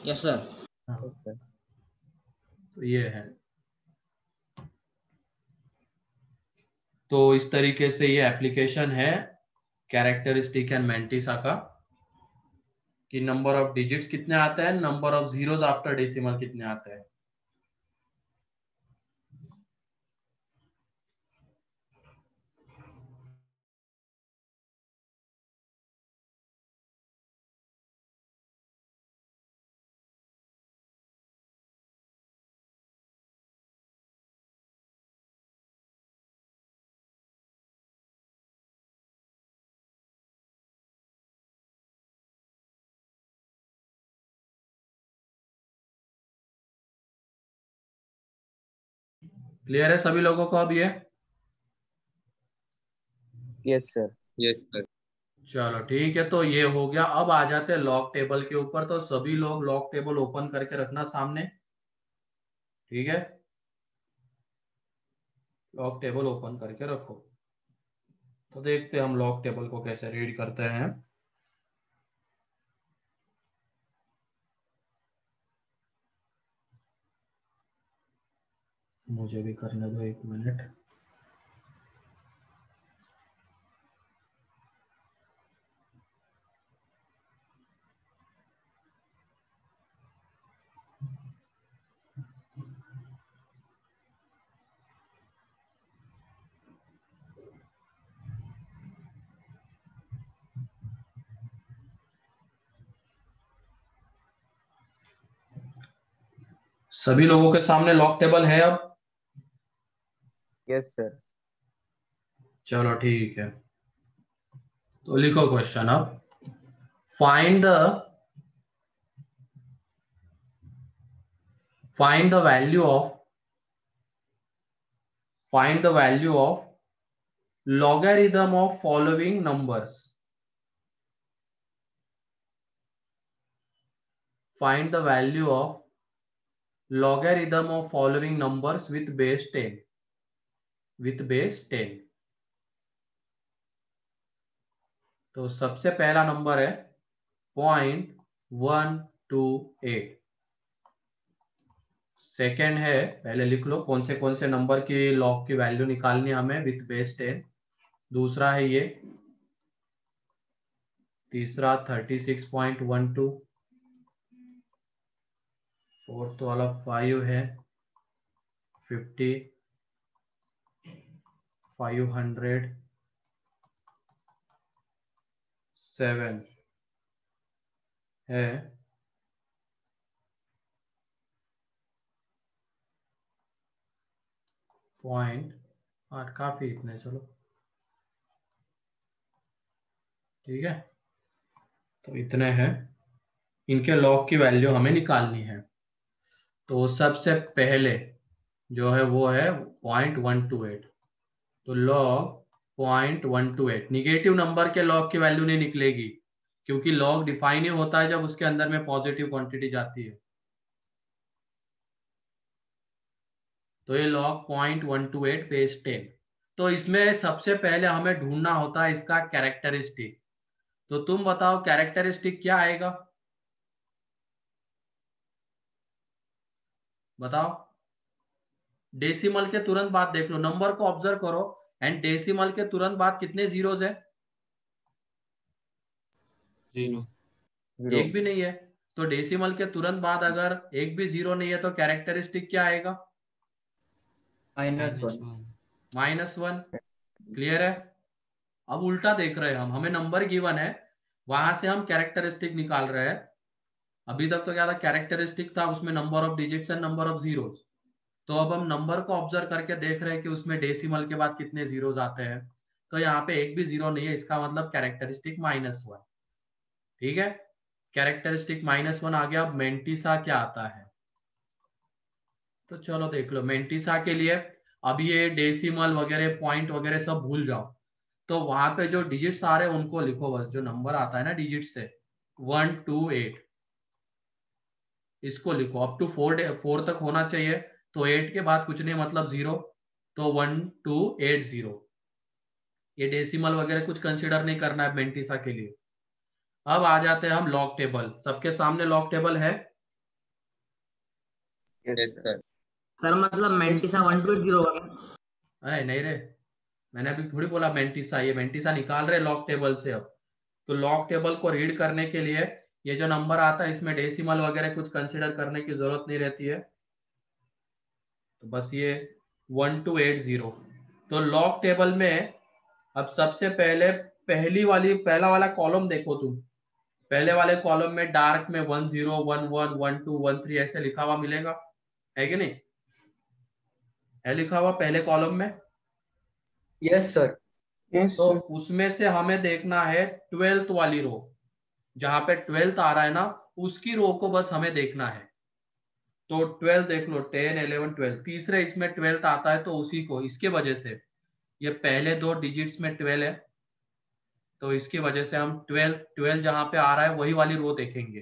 Yes sir. हाँ, Yes, sir. तो ये है। तो इस तरीके से ये एप्लीकेशन है कैरेक्टरिस्टिक एंड मैंटिसा का, कि नंबर ऑफ डिजिट्स कितने आते हैं, number of zeros after decimal कितने आते हैं। क्लियर है सभी लोगों को अब ये? Yes, sir. Yes sir. चलो ठीक है, तो ये हो गया। अब आ जाते हैं लॉग टेबल के ऊपर। तो सभी लोग लॉग टेबल ओपन करके रखना सामने, ठीक है? लॉग टेबल ओपन करके रखो। तो देखते हैं हम लॉग टेबल को कैसे रीड करते हैं। मुझे भी करने दो 1 मिनट। सभी लोगों के सामने लॉग टेबल है अब? Yes, sir. चलो ठीक है, तो लिखो क्वेश्चन अब। Find the find the value of find the value of logarithm of following numbers. Find the value of logarithm of following numbers with base 10, with base 10। तो सबसे पहला नंबर है 0.128। सेकेंड है, पहले लिख लो कौन से नंबर की लॉग की वैल्यू निकालनी है हमें विथ बेस 10। दूसरा है ये, तीसरा 36.12, फोर्थ वाला 5 है, 50, 500, 7 है, पॉइंट 8। काफी इतने, चलो ठीक है, तो इतने हैं, इनके लॉग की वैल्यू हमें निकालनी है। तो सबसे पहले जो है वो है 0.128, तो लॉग 0.128, निगेटिव नंबर के लॉग की वैल्यू नहीं निकलेगी, क्योंकि लॉग डिफाइन ही होता है जब उसके अंदर में पॉजिटिव क्वांटिटी जाती है। तो ये लॉग 0.128 बेस 10। तो इसमें सबसे पहले हमें ढूंढना होता है इसका कैरेक्टरिस्टिक। तो तुम बताओ कैरेक्टरिस्टिक क्या आएगा, बताओ। डेसिमल के तुरंत बाद देख लो, नंबर को ऑब्जर्व करो, एंड डेसिमल के तुरंत बाद कितने जीरोस है? 0 एक भी नहीं है। तो डेसिमल के तुरंत बाद अगर एक भी जीरो नहीं है तो कैरेक्टरिस्टिक क्या आएगा? -1. -1। क्लियर है? अब उल्टा देख रहे हैं हम, हमें नंबर गिवन है, वहां से हम कैरेक्टरिस्टिक निकाल रहे हैं। अभी तक तो क्या था, कैरेक्टरिस्टिक था, उसमें number of digits and number of zeros. तो अब हम नंबर को ऑब्जर्व करके देख रहे हैं कि उसमें डेसिमल के बाद कितने जीरोस आते हैं। तो यहाँ पे एक भी जीरो नहीं है, इसका मतलब कैरेक्टरिस्टिक -1। ठीक है, कैरेक्टरिस्टिक -1 आ गया। अब मेंटिसा क्या आता है, तो चलो देख लो। मेंटिसा के लिए अब ये डेसिमल वगैरह पॉइंट वगैरह सब भूल जाओ, तो वहां पे जो डिजिट्स आ रहे हैं उनको लिखो बस, जो नंबर आता है ना डिजिट से 1 2 8, इसको लिखो। अप टू 4 तक होना चाहिए, तो 8 के बाद कुछ नहीं, मतलब 0, तो 1280। ये डेसिमल वगैरह कुछ कंसिडर नहीं करना है मेंटिसा के लिए। अब आ जाते हैं हम लॉग टेबल। सबके सामने लॉग टेबल है? Yes sir. सर मतलब मेंटिसा 1280 अरे नहीं रे, मैंने अभी थोड़ी बोला मेंटिसा, ये मेंटिसा निकाल रहे लॉग टेबल से। अब तो लॉग टेबल को रीड करने के लिए ये जो नंबर आता है इसमें डेसिमल वगैरह कुछ कंसिडर करने की जरूरत नहीं रहती है, तो बस ये 1280। तो लॉग टेबल में अब सबसे पहले पहला वाला कॉलम देखो तुम। पहले वाले कॉलम में डार्क में 10 11 12 13 ऐसे लिखा हुआ मिलेगा, है कि नहीं? है लिखा हुआ पहले कॉलम में। Yes, sir. तो उसमें से हमें देखना है 12th वाली रो, जहां पे 12th आ रहा है ना, उसकी रो को बस हमें देखना है। तो 12 देख लो, 10 11 12, तीसरे इसमें 12th आता है, तो उसी को, इसके वजह से ये पहले दो डिजिट्स में 12 है, तो इसकी वजह से हम 12 जहां पे आ रहा है वही वाली रो देखेंगे।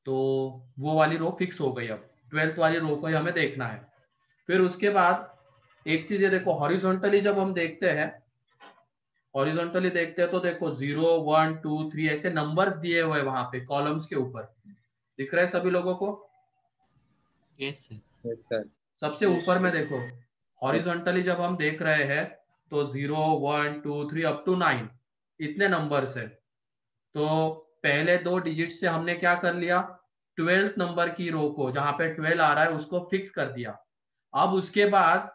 तो वो वाली रो फिक्स हो गई। अब 12th वाली रो को ही हमें देखना है। फिर उसके बाद एक चीज ये देखो, हॉरिजॉन्टली जब हम देखते हैं, हॉरिजॉन्टली देखते हैं तो देखो 0 1 2 3 ऐसे नंबर्स दिए हुए वहां पे कॉलम्स के ऊपर, दिख रहे हैं सभी लोगों को? Yes sir. सबसे ऊपर में देखो, हॉरिजॉन्टली जब हम देख रहे हैं तो 0 1 2 3 अप टू 9 इतने नंबर्स है। तो पहले दो डिजिट से हमने क्या कर लिया, 12th नंबर की रो को, जहां पे 12 आ रहा है उसको फिक्स कर दिया। अब उसके बाद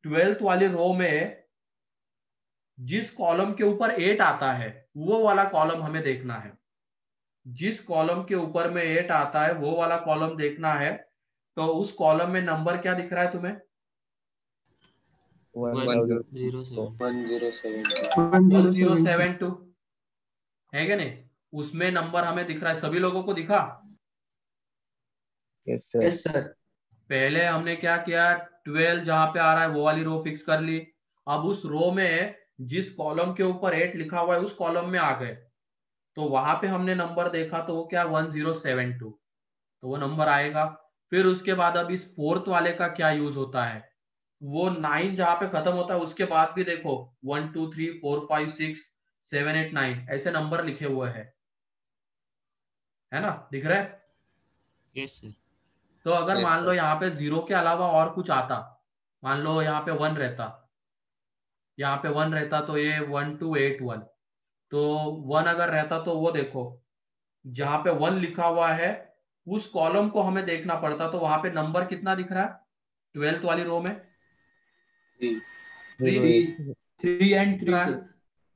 12th वाली रो में जिस कॉलम के ऊपर 8 आता है वो वाला कॉलम हमें देखना है। जिस कॉलम के ऊपर में 8 आता है वो वाला कॉलम देखना है। तो उस कॉलम में नंबर क्या दिख रहा है तुम्हें? 1072 है क्या नहीं? उसमें नंबर हमें दिख रहा है, सभी लोगों को दिखा? Yes sir. Yes, sir. पहले हमने क्या किया, 12 जहां पे आ रहा है वो वाली रो फिक्स कर ली। अब उस रो में जिस कॉलम के ऊपर 8 लिखा हुआ है उस कॉलम में आ गए, तो वहां पे हमने नंबर देखा, तो वो क्या 1072, तो वो नंबर आएगा। फिर उसके बाद अब इस 4th वाले का क्या यूज होता है, वो 9 जहां पे खत्म होता है उसके बाद भी देखो 1 2 3 4 5 6 7 8 9 ऐसे नंबर लिखे हुए हैं, है ना? दिख रहा है? Yes sir. तो अगर Yes, मान लो sir. यहाँ पे 0 के अलावा और कुछ आता, मान लो यहाँ पे 1 रहता, यहाँ पे 1 रहता, तो ये 1281। तो 1 अगर रहता तो वो देखो, जहां पे 1 लिखा हुआ है उस कॉलम को हमें देखना पड़ता, तो वहां पे नंबर कितना दिख रहा है 12th वाली रो में? 3. 3 3 and दिख 3, रहा है, sir.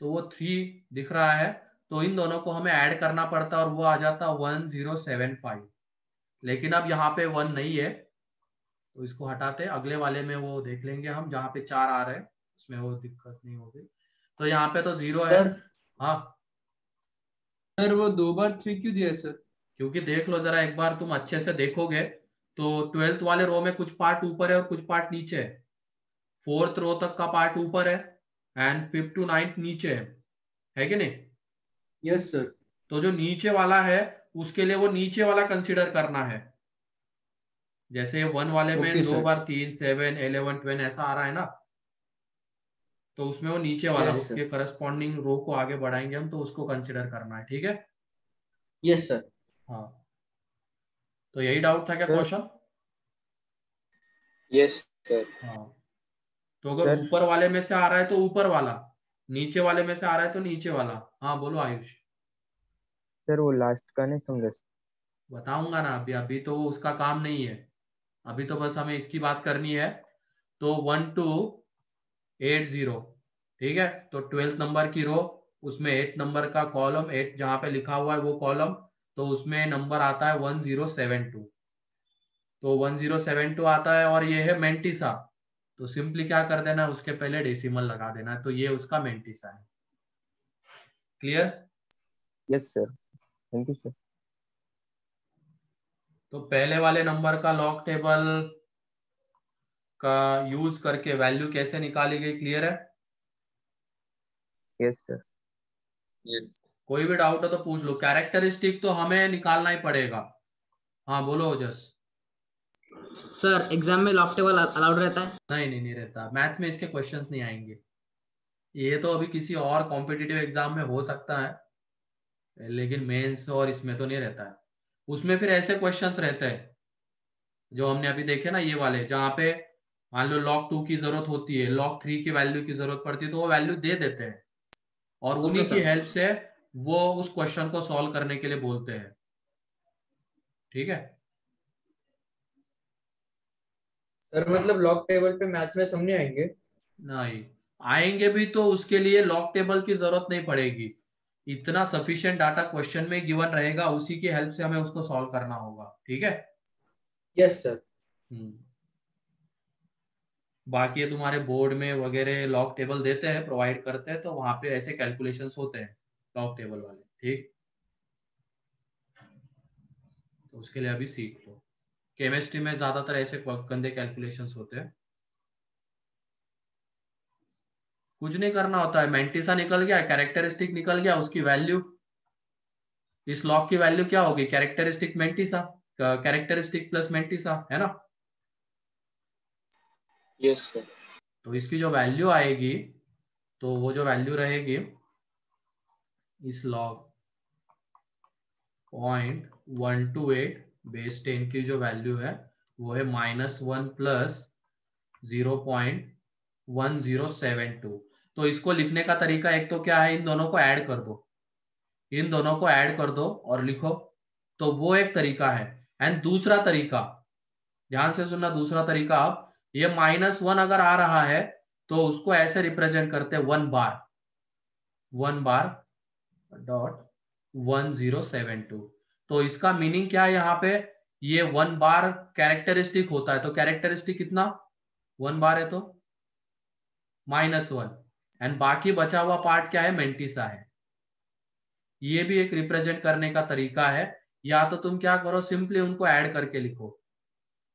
तो वो 3 दिख रहा है। तो इन दोनों को हमें ऐड करना पड़ता और वो आ जाता 1075। लेकिन अब यहाँ पे 1 नहीं है, तो इसको हटाते, अगले वाले में वो देख लेंगे हम, जहाँ पे 4 आ रहे हैं उसमें वो दिक्कत नहीं होगी। तो यहाँ पे तो 0 है। सर हाँ, सर वो 2 बार 3 क्यों दिया है सर? क्योंकि देख लो जरा, एक बार तुम अच्छे से देखोगे तो 12th वाले रो में कुछ पार्ट ऊपर है और कुछ पार्ट नीचे है। 4th रो तक का पार्ट ऊपर है एंड 5th to 9th नीचे है कि नहीं? Yes sir. तो जो नीचे वाला है उसके लिए वो नीचे वाला कंसीडर करना है। जैसे 1 वाले में ओके 2 सर। बार 3, 7, 11, 12 ऐसा आ रहा है ना, तो उसमें वो नीचे वाला, यस उसके सर। करस्पॉन्डिंग रो को आगे बढ़ाएंगे हम, तो उसको कंसीडर करना है। ठीक है? Yes sir. हाँ, तो यही डाउट था क्या सर क्वेश्चन? Yes, sir. हाँ, तो अगर सर ऊपर वाले में से आ रहा है तो ऊपर वाला, नीचे वाले में से आ रहा है तो नीचे वाला। हाँ बोलो आयुष। सर वो लास्ट का नहीं समझा सर। बताऊंगा ना, अभी अभी तो उसका काम नहीं है, अभी तो बस हमें इसकी बात करनी है। तो 1 to 80, ठीक है? तो 12th नंबर की रो, उसमें 8 नंबर का कॉलम, 8 जहां पे लिखा हुआ है वो कॉलम, तो उसमें नंबर आता है 1072। तो 1072 आता है और ये है मेंटिसा। तो सिंपली क्या कर देना है, उसके पहले डेसिमल लगा देना है, तो ये उसका मेंटिसा है। Clear? Yes sir, thank you sir. तो पहले वाले नंबर का लॉग टेबल का यूज करके वैल्यू कैसे निकाली गई, क्लियर है? Yes sir. यस। कोई भी डाउट हो तो पूछ लो। कैरेक्टरिस्टिक तो हमें निकालना ही पड़ेगा। हाँ बोलो ओजस। सर एग्जाम में लॉक टेबल अलाउड रहता है? नहीं रहता, मैथ्स में इसके क्वेश्चंस नहीं आएंगे। ये तो अभी किसी और कॉम्पिटिटिव एग्जाम में हो सकता है, लेकिन मेंस और इसमें तो नहीं रहता है। उसमें फिर ऐसे क्वेश्चंस रहते हैं जो हमने अभी देखे ना, ये वाले, जहाँ पे मान लो log 2 की जरूरत होती है, log 3 की वैल्यू की जरूरत पड़ती है, तो वो वैल्यू दे देते हैं और ओके उन्हीं की सर। हेल्प से वो उस क्वेश्चन को सॉल्व करने के लिए बोलते हैं। ठीक है? सर मतलब लॉग टेबल पे मैथ्स में समझ नहीं आएंगे? नहीं आएंगे भी तो उसके लिए लॉग टेबल की जरूरत नहीं पड़ेगी। इतना सफिशिएंट डाटा क्वेश्चन में गिवन रहेगा, उसी की हेल्प से हमें उसको सॉल्व करना होगा। ठीक है? Yes sir. हम्म। बाकी ये तुम्हारे बोर्ड में वगैरह लॉग टेबल देते हैं, प्रोवाइड करते हैं, तो वहां पे ऐसे कैलकुलेशंस होते हैं लॉग टेबल वाले। ठीक, तो उसके लिए अभी सीख लो। केमिस्ट्री में ज्यादातर ऐसे गंदे कैलकुलेशंस होते हैं। कुछ नहीं करना होता है, मेंटिसा निकल गया, कैरेक्टरिस्टिक निकल गया, उसकी वैल्यू, इस लॉग की वैल्यू क्या होगी, characteristic mantissa, characteristic plus mantissa, है ना? Yes, sir. तो इसकी जो वैल्यू आएगी, तो वो जो वैल्यू रहेगी इस लॉग 0.128 बेस 10 की जो वैल्यू है वो है -1 प्लस 0.1072। तो इसको लिखने का तरीका एक तो क्या है, इन दोनों को ऐड कर दो, इन दोनों को ऐड कर दो और लिखो, तो वो एक तरीका है। एंड दूसरा तरीका, ध्यान से सुनना, दूसरा तरीका, आप ये -1 अगर आ रहा है तो उसको ऐसे रिप्रेजेंट करते हैं 1 बार, 1 बार डॉट 1072। तो इसका मीनिंग क्या है यहाँ पे, ये 1 बार कैरेक्टरिस्टिक होता है, तो कैरेक्टरिस्टिक कितना, 1 बार है तो -1, एंड बाकी बचा हुआ पार्ट क्या है, मेंटिसा है। ये भी एक रिप्रेजेंट करने का तरीका है। या तो तुम क्या करो, सिंपली उनको ऐड करके लिखो,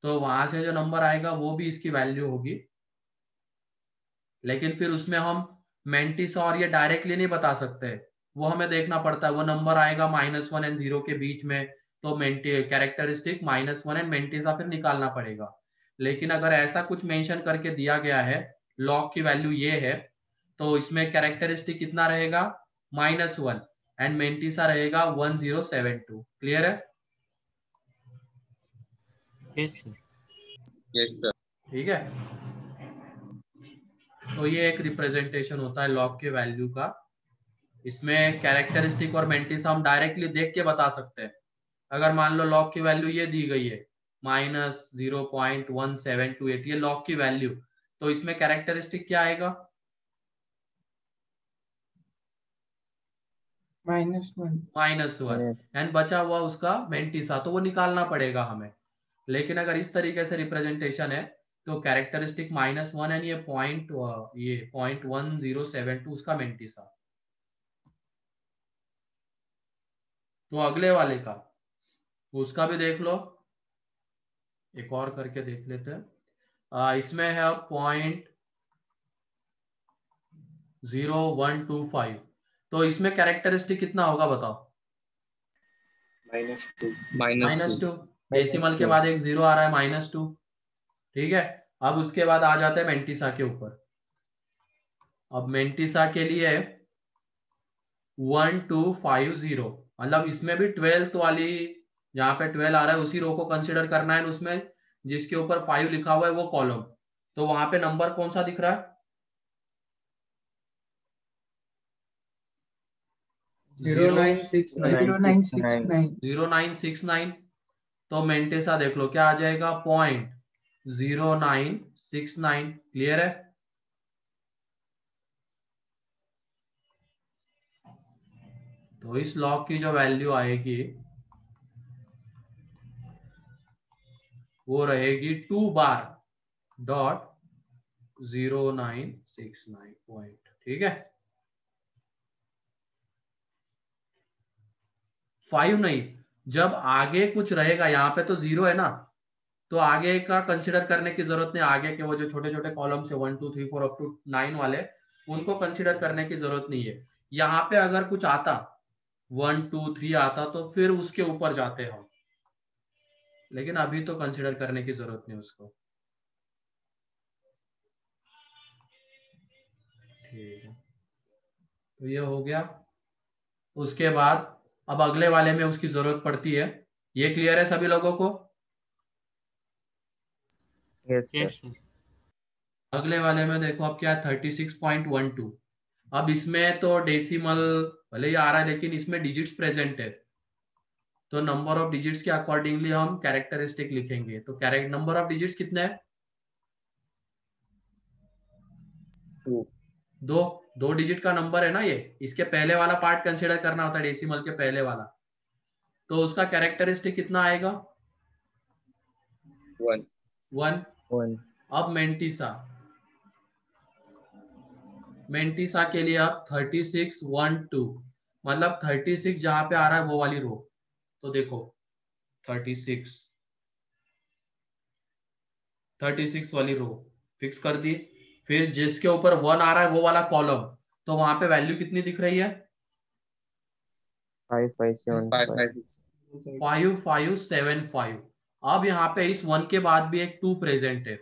तो वहां से जो नंबर आएगा वो भी इसकी वैल्यू होगी। लेकिन फिर उसमें हम मेंटिसा और ये डायरेक्टली नहीं बता सकते, वो हमें देखना पड़ता है। वो नंबर आएगा -1 एंड 0 के बीच में, तो कैरेक्टरिस्टिक -1 एंड मेंटिसा फिर निकालना पड़ेगा। लेकिन अगर ऐसा कुछ मेंशन करके दिया गया है, लॉग की वैल्यू ये है, तो इसमें कैरेक्टरिस्टिक कितना रहेगा, -1 एंड मेंटिसा रहेगा 1072। क्लियर है? Yes sir. Yes sir. ठीक है, तो ये एक रिप्रेजेंटेशन होता है लॉग के वैल्यू का। इसमें कैरेक्टरिस्टिक और मेंटिसा हम डायरेक्टली देख के बता सकते हैं। अगर मान लो लॉग की वैल्यू ये दी गई है -0.1728, ये लॉग की वैल्यू, तो इसमें कैरेक्टरिस्टिक क्या आएगा, -1 एंड बचा हुआ उसका मेंटिसा, तो वो निकालना पड़ेगा हमें। लेकिन अगर इस तरीके से रिप्रेजेंटेशन है तो कैरेक्टरिस्टिक -1 एंड ये 0.1072 उसका मेंटिसा। तो अगले वाले का उसका भी देख लो, एक और करके देख लेते हैं। इसमें है 0.0125, तो इसमें कैरेक्टरिस्टिक कितना होगा बताओ? -2. -2। डेसिमल के बाद एक 0 आ रहा है, -2। ठीक है, अब उसके बाद आ जाते हैं मेंटिसा के ऊपर। अब मेंटिसा के लिए 1250, मतलब इसमें भी 12th वाली, जहां पे 12 आ रहा है उसी रो को कंसिडर करना है, उसमें जिसके ऊपर 5 लिखा हुआ है वो कॉलम। तो वहां पे नंबर कौन सा दिख रहा है? 0969। 0969। तो मेंटेसा देख लो क्या आ जाएगा, 0.0969। क्लियर है? तो इस लॉग की जो वैल्यू आएगी वो रहेगी 2 बार.0969 पॉइंट। ठीक है, 5 नहीं, जब आगे कुछ रहेगा, यहाँ पे तो 0 है ना, तो आगे का कंसिडर करने की जरूरत नहीं। आगे के वो जो छोटे छोटे कॉलम है 1 2 3 4 अप टू 9 वाले, उनको कंसिडर करने की जरूरत नहीं है। यहाँ पे अगर कुछ आता 1 2 3 आता तो फिर उसके ऊपर जाते हम, लेकिन अभी तो कंसिडर करने की जरूरत नहीं उसको। ठीक है, तो ये हो गया। उसके बाद अब अगले वाले में उसकी जरूरत पड़ती है। ये क्लियर है सभी लोगों को? Yes sir. अगले वाले में देखो अब क्या है, 36.12। अब इसमें तो डेसिमल भले ही आ रहा है लेकिन इसमें डिजिट्स प्रेजेंट है, तो नंबर ऑफ डिजिट्स के अकॉर्डिंगली हम कैरेक्टरिस्टिक लिखेंगे। तो नंबर ऑफ डिजिट्स कितने हैं? 2। दो डिजिट का नंबर है ना ये, इसके पहले वाला पार्ट कंसिडर करना होता है, डेसिमल के पहले वाला। तो उसका कैरेक्टरिस्टिक कितना आएगा? 1. 1। अब मेंटिसा के लिए अब 3612, मतलब 36 जहां पे आ रहा है वो वाली रो। तो देखो 36 वाली रो फिक्स कर दी। फिर जिसके ऊपर 1 आ रहा है वो वाला कॉलम, तो वहां पे वैल्यू कितनी दिख रही है? 5575। 5575। अब यहाँ पे इस 1 के बाद भी एक 2 प्रेजेंट है।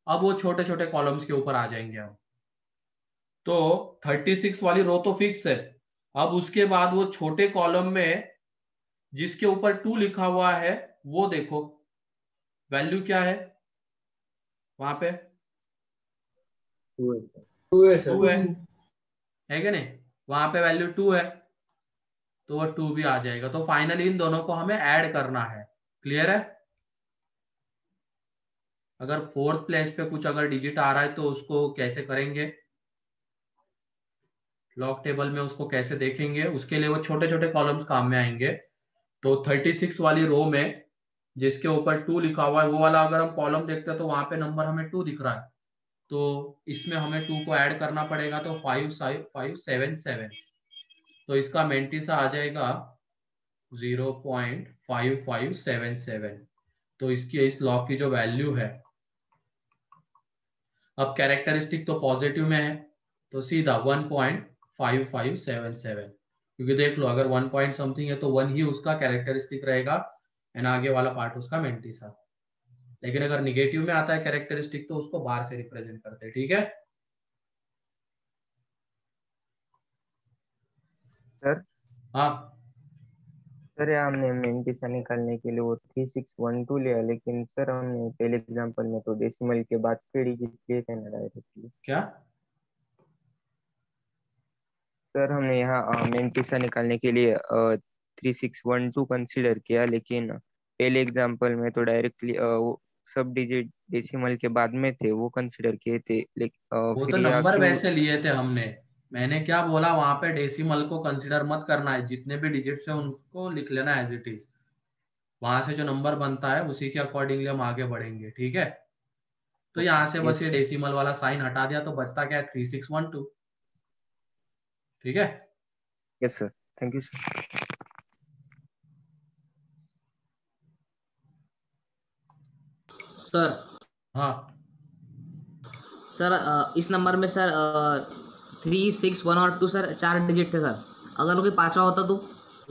अब वो छोटे छोटे कॉलम्स के ऊपर आ जाएंगे हम। तो 36 वाली रो तो फिक्स है। अब उसके बाद वो छोटे कॉलम में जिसके ऊपर 2 लिखा हुआ है वो देखो वैल्यू क्या है वहां पे? 2 है 2 सर। है क्या नहीं? वहां पे वैल्यू 2 है, तो वो 2 भी आ जाएगा। तो फाइनली इन दोनों को हमें ऐड करना है। क्लियर है? अगर फोर्थ प्लेस पे कुछ अगर डिजिट आ रहा है तो उसको कैसे करेंगे, लॉग टेबल में उसको कैसे देखेंगे, उसके लिए वो छोटे छोटे कॉलम्स काम में आएंगे। तो 36 वाली रो में जिसके ऊपर 2 लिखा हुआ है वो वाला अगर हम कॉलम देखते हैं तो वहां पे नंबर हमें 2 दिख रहा है, तो इसमें हमें 2 को ऐड करना पड़ेगा, तो 5577। तो इसका मेंटिसा आ जाएगा 0.5577। तो इसकी इस लॉग की जो वैल्यू है, अब कैरेक्टरिस्टिक तो पॉजिटिव में है तो सीधा 1.5577, क्योंकि देख लो अगर 1 पॉइंट समथिंग है तो 1 ही उसका कैरेक्टरिस्टिक रहेगा एंड आगे वाला पार्ट उसका मेंटिसा। लेकिन अगर निगेटिव में आता है कैरेक्टरिस्टिक तो उसको बार से रिप्रेजेंट करते हैं। ठीक है सर हाँ? सर ये हमने मेंटिसा निकालने के लिए वो 3612 लिया, लेकिन सर हमने पहले एग्जांपल में तो डेसिमल के बाद के डिजिट लिए थे ना डायरेक्टली। क्या सर हमने यहाँ मेंटिसा निकालने के लिए 3612 कंसीडर किया, लेकिन पहले एग्जांपल में तो डायरेक्टली वो सब डिजिट डेसिमल के बाद में थे वो कंसीडर किए थे, लेकिन वो तो फिर यहाँ नंबर क्यों? वैसे लिए थे हमने। मैंने क्या बोला, वहां पे डेसिमल को कंसिडर मत करना है, जितने भी डिजिट्स है उनको लिख लेना एज इट इज। वहां से जो नंबर बनता है उसी के अकॉर्डिंगली हम आगे बढ़ेंगे। ठीक है, तो यहाँ से बस Yes, ये डेसिमल वाला साइन हटा दिया तो बचता क्या है 3612। ठीक है। yes sir. Thank you sir. Sir हाँ सर इस नंबर में सर 3, 6, 1 और 2 सर 4 डिजिट थे सर। अगर कोई पांचवा होता तो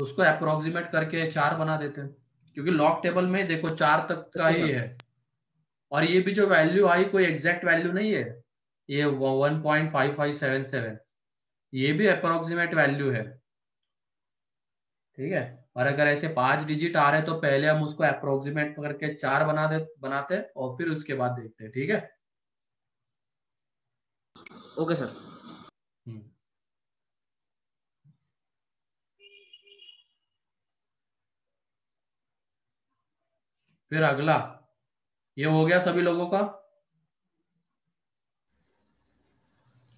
उसको अप्रोक्सीमेट करके 4 बना देते हैं, क्योंकि लॉग टेबल में देखो 4 तक का ही है। और ये भी जो वैल्यू आई कोई एग्जैक्ट वैल्यू नहीं है, ये 1.5577, ये भी अप्रोक्सीमेट वैल्यू है। ठीक है। और अगर ऐसे 5 डिजिट आ रहे तो पहले हम उसको अप्रोक्सीमेट करके 4 बनाते और फिर उसके बाद देखते हैं। ठीक है। Okay sir. हम्म। फिर अगला, ये हो गया सभी लोगों का।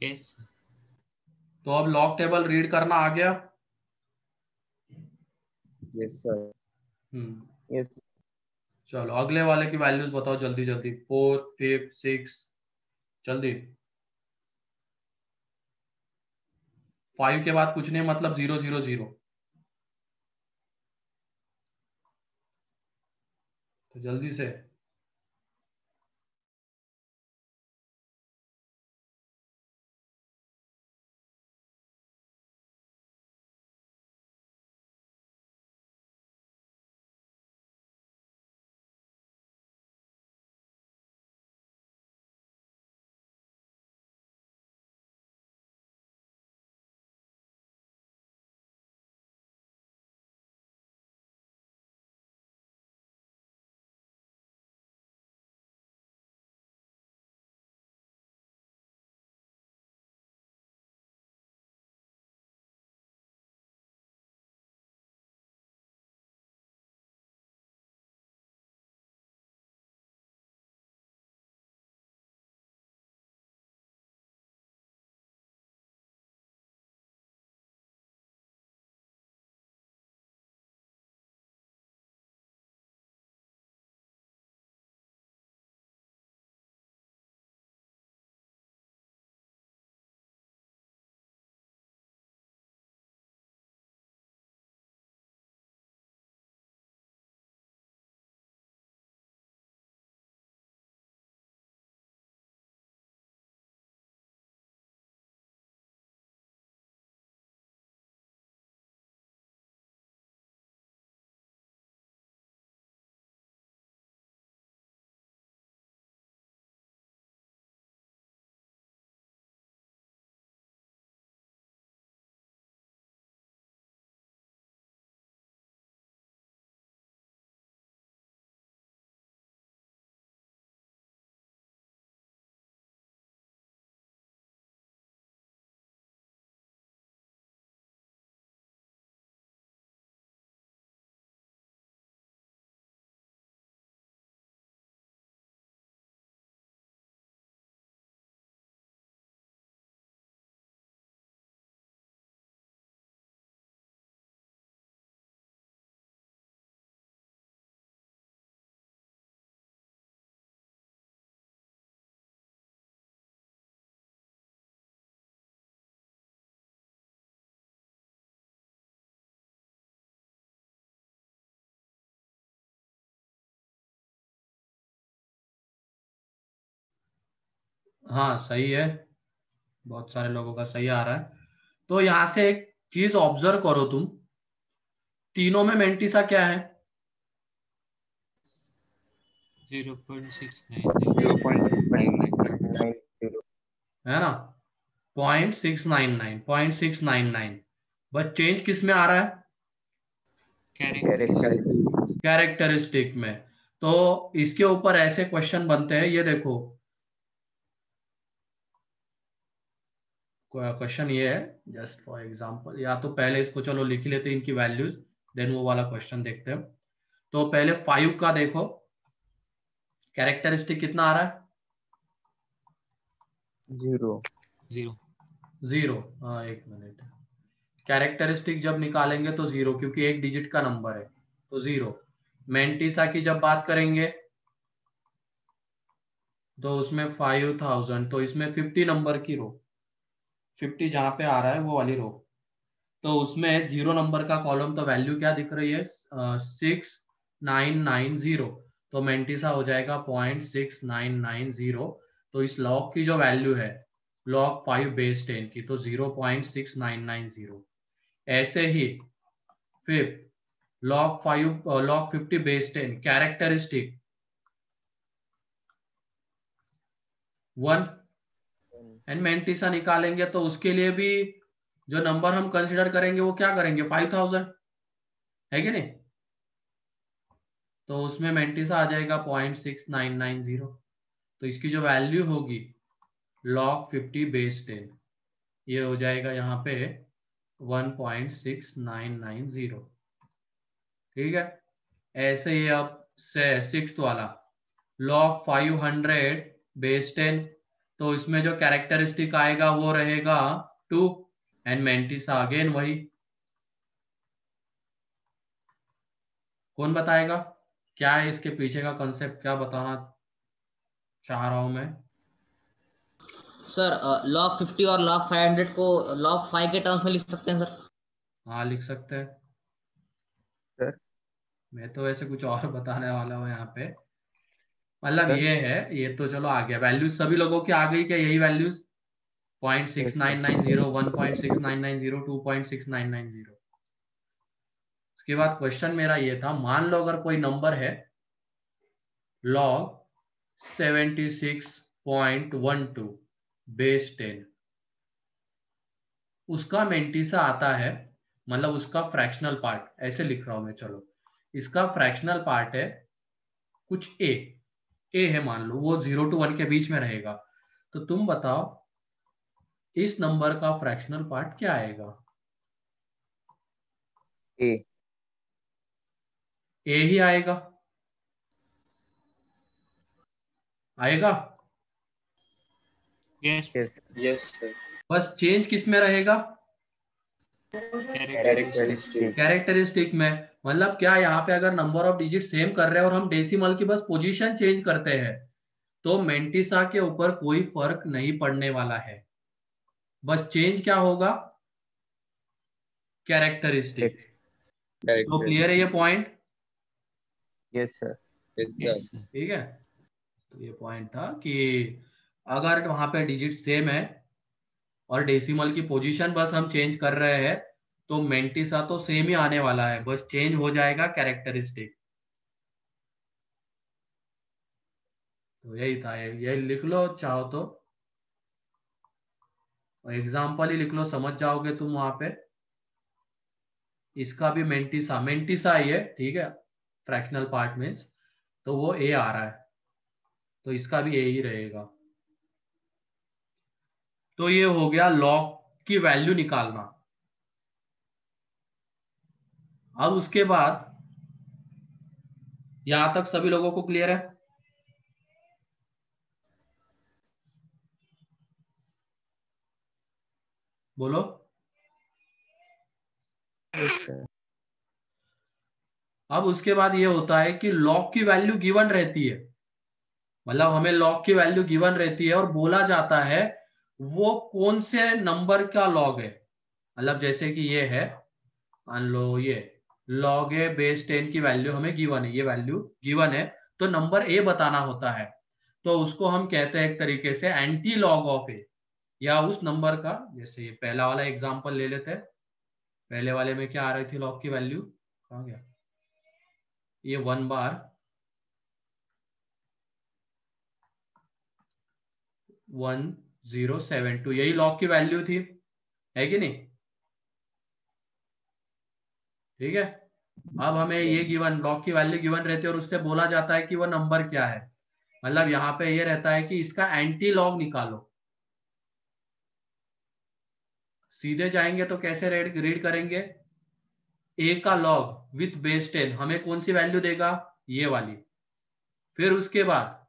यस तो अब लॉग टेबल रीड करना आ गया। Yes, sir. Yes. चलो अगले वाले की वैल्यूज बताओ जल्दी जल्दी, 4, 5, 6, जल्दी। 5 के बाद कुछ नहीं, मतलब 0, 0, 0। तो जल्दी से हाँ सही है, बहुत सारे लोगों का सही आ रहा है। तो यहाँ से एक चीज ऑब्जर्व करो तुम, तीनों में मेंटिसा क्या है? 0.699 90. है ना, 0.699, 0.699। बस चेंज किस में आ रहा है? Character. कैरेक्टरिस्टिक में। तो इसके ऊपर ऐसे क्वेश्चन बनते हैं, ये देखो क्वेश्चन ये है, जस्ट फॉर एग्जांपल, या तो पहले इसको चलो लिख लेते हैं इनकी वैल्यूज, देन वो वाला क्वेश्चन देखते हैं। तो पहले 5 का देखो, कैरेक्टरिस्टिक कितना आ रहा है? 0. 0। हाँ एक मिनट, कैरेक्टरिस्टिक जब निकालेंगे तो 0, क्योंकि एक डिजिट का नंबर है तो 0। मेंटिसा की जब बात करेंगे तो उसमें 5000, तो इसमें 50 नंबर की रो, 50 जहां पे आ रहा है वो वाली रो, तो उसमें 0 नंबर का कॉलम, तो वैल्यू क्या दिख रही है 6990, तो मेंटिसा हो जाएगा 0.6990। तो इस लॉग की जो वैल्यू है log 5 बेस 10 की, तो 0.6990। ऐसे ही फिर log 50 base 10 characteristic 1 and mantissa निकालेंगे, तो उसके लिए भी जो नंबर हम कंसिडर करेंगे वो क्या करेंगे 5000, है कि नहीं? तो उसमें मेंटिसा आ जाएगा 0.6990। तो इसकी जो वैल्यू होगी log 50 बेस 10, ये हो जाएगा यहाँ पे 1.6990। ठीक है। ऐसे ही अब से 6th वाला log 500 बेस 10, तो इसमें जो कैरेक्टरिस्टिक आएगा वो रहेगा 2 एंड मेंटिसा अगेन वही। कौन बताएगा क्या है इसके पीछे का कॉन्सेप्ट, क्या बताना चाह रहा हूं मैं? सर log 50 और log 500 को log 5 के टर्म्स में लिख सकते हैं सर? हाँ लिख सकते हैं। सर मैं तो वैसे कुछ और बताने वाला हूँ यहाँ पे। मतलब सर ये है, ये तो चलो आ गया, वैल्यूज सभी लोगों की आ गई क्या? यही वैल्यूज 0.6990, 1.6990, 2.6990। उसके बाद क्वेश्चन मेरा ये था, मान लो अगर कोई नंबर है log 76.12 बेस 10, उसका मेंटिसा आता है, मतलब उसका फ्रैक्शनल पार्ट, ऐसे लिख रहा हूं मैं, चलो इसका फ्रैक्शनल पार्ट है कुछ ए है मान लो, वो 0 to 1 के बीच में रहेगा। तो तुम बताओ इस नंबर का फ्रैक्शनल पार्ट क्या आएगा? ए ही आएगा, आएगा। Yes yes yes sir. बस चेंज किस में रहेगा? कैरेक्टरिस्टिक। कैरेक्टरिस्टिक में। मतलब क्या, यहाँ पे अगर नंबर ऑफ डिजिट सेम कर रहे हैं और हम डेसिमल की बस पोजीशन चेंज करते हैं, तो मेंटिसा के ऊपर कोई फर्क नहीं पड़ने वाला है। बस चेंज क्या होगा? कैरेक्टरिस्टिक। तो क्लियर है ये पॉइंट? यस सर ठीक है। तो ये पॉइंट था कि अगर वहां पे डिजिट सेम है और डेसिमल की पोजीशन बस हम चेंज कर रहे हैं, तो मेंटिसा तो सेम ही आने वाला है, बस चेंज हो जाएगा कैरेक्टरिस्टिक। तो यही था, ये लिख लो चाहो तो, एग्जाम्पल ही लिख लो, समझ जाओगे तुम वहां पे। इसका भी मेंटिसा ही है, ठीक है, फ्रैक्शनल पार्ट मीन्स, तो वो ए आ रहा है, तो इसका भी ए ही रहेगा। तो ये हो गया लॉग की वैल्यू निकालना। अब उसके बाद यहां तक सभी लोगों को क्लियर है? बोलो। यस सर अब उसके बाद ये होता है कि लॉग की वैल्यू गिवन रहती है, मतलब हमें लॉग की वैल्यू गिवन रहती है और बोला जाता है वो कौन से नंबर का लॉग है। मतलब जैसे कि ये है, मान लो ये log a बेस 10 की वैल्यू हमें गिवन है, ये वैल्यू गिवन है, तो नंबर a बताना होता है। तो उसको हम कहते हैं एक तरीके से एंटी लॉग ऑफ a, या उस नंबर का, जैसे ये पहला वाला एग्जांपल ले लेते हैं। पहले वाले में क्या आ रही थी लॉग की वैल्यू, कहाँ गया ये 1 बार 1072, यही लॉग की वैल्यू थी, है कि नहीं? ठीक है। अब हमें ये गिवन लॉग की वैल्यू गिवन रहती है और उससे बोला जाता है कि वो नंबर क्या है। मतलब यहाँ पे ये रहता है कि इसका एंटी लॉग निकालो। सीधे जाएंगे तो कैसे रीड करेंगे? ए का लॉग विथ बेस 10 हमें कौन सी वैल्यू देगा? ये वाली। फिर उसके बाद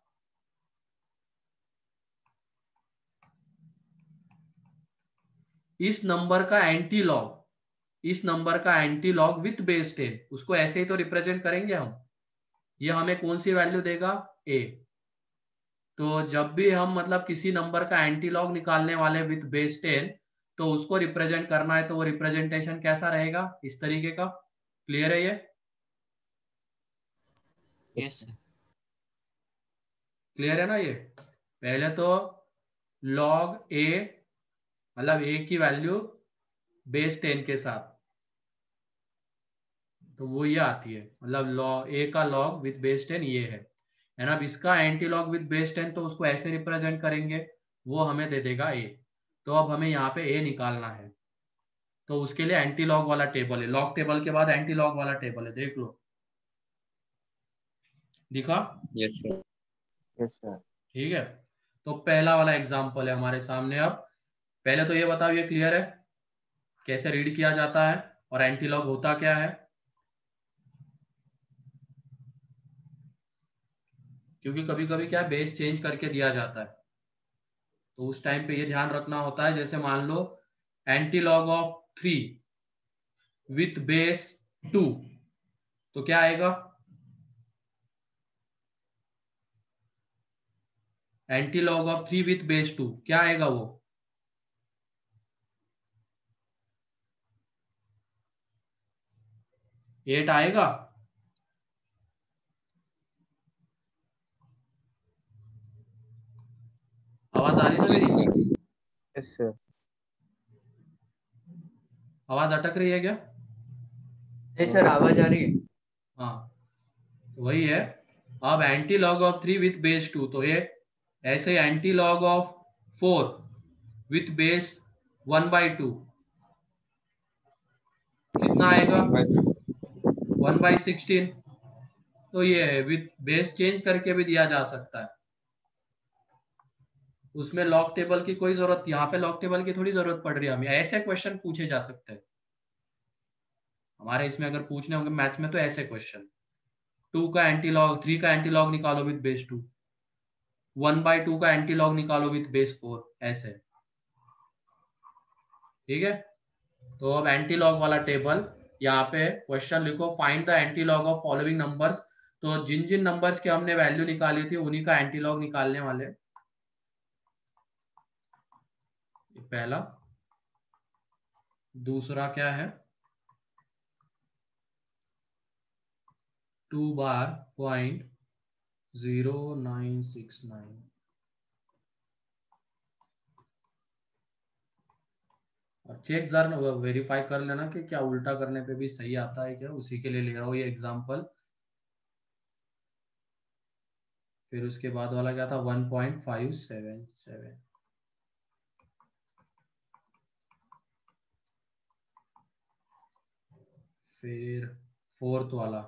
इस नंबर का एंटी लॉग, इस नंबर का एंटी लॉग विथ बेस 10, उसको ऐसे ही तो रिप्रेजेंट करेंगे हम। ये हमें कौन सी वैल्यू देगा? ए। तो जब भी हम मतलब किसी नंबर का एंटी लॉग निकालने वाले विथ बेस 10, तो उसको रिप्रेजेंट करना है, तो वो रिप्रेजेंटेशन कैसा रहेगा, इस तरीके का। क्लियर है ये? Yes sir. क्लियर है ना ये? पहले तो लॉग ए, मतलब ए की वैल्यू बेस 10 के साथ, तो वो ये आती है, मतलब लॉग ए का लॉग विथ बेस 10 ये है ना। अब इसका एंटी लॉग विथ बेस 10 तो उसको ऐसे रिप्रेजेंट करेंगे, वो हमें दे देगा ए। तो अब हमें यहाँ पे ए निकालना है, तो उसके लिए एंटी लॉग वाला टेबल है, लॉग टेबल के बाद एंटी लॉग वाला टेबल है, देख लो। दिखा? Yes sir. Yes sir. ठीक है, तो पहला वाला एग्जांपल है हमारे सामने। अब पहले तो ये बताओ, ये क्लियर है कैसे रीड किया जाता है और एंटी लॉग होता क्या है? क्योंकि कभी कभी क्या बेस चेंज करके दिया जाता है, तो उस टाइम पे ये ध्यान रखना होता है। जैसे मान लो antilog of 3 with base 2, तो क्या आएगा? Antilog of 3 with base 2 क्या आएगा? वो 8 आएगा। आवाज आ रही ना मेरी? Yes sir. Yes sir. आवाज अटक रही है क्या? नहीं सर, आवाज आ रही है। हाँ, तो वही है। अब anti log of 3 with base 2, तो ये ऐसे anti log of 4 with base 1/2 कितना आएगा? 1/16। तो ये है, विथ बेस चेंज करके भी दिया जा सकता है, उसमें लॉग टेबल की कोई जरूरत, यहाँ पे लॉग टेबल की थोड़ी जरूरत पड़ रही है हमें। ऐसे क्वेश्चन पूछे जा सकते हैं हमारे इसमें, अगर पूछने होंगे मैथ्स में तो ऐसे क्वेश्चन। 2 का एंटी लॉग, 3 का एंटी लॉग निकालो विथ बेस 2, 1/2 का एंटी लॉग निकालो विथ बेस 4, ऐसे। ठीक है, तो अब एंटी लॉग वाला टेबल, यहाँ पे क्वेश्चन लिखो, find the anti log of following numbers. तो जिन जिन नंबर्स की हमने वैल्यू निकाली थी उन्हीं का एंटी लॉग निकालने वाले। पहला, दूसरा क्या है? 2 बार 0.0969। और चेक जरा वेरीफाई कर लेना कि क्या उल्टा करने पे भी सही आता है क्या, उसी के लिए ले रहा हूँ ये एग्जांपल। फिर उसके बाद वाला क्या था? 1.577। फिर फोर्थ वाला,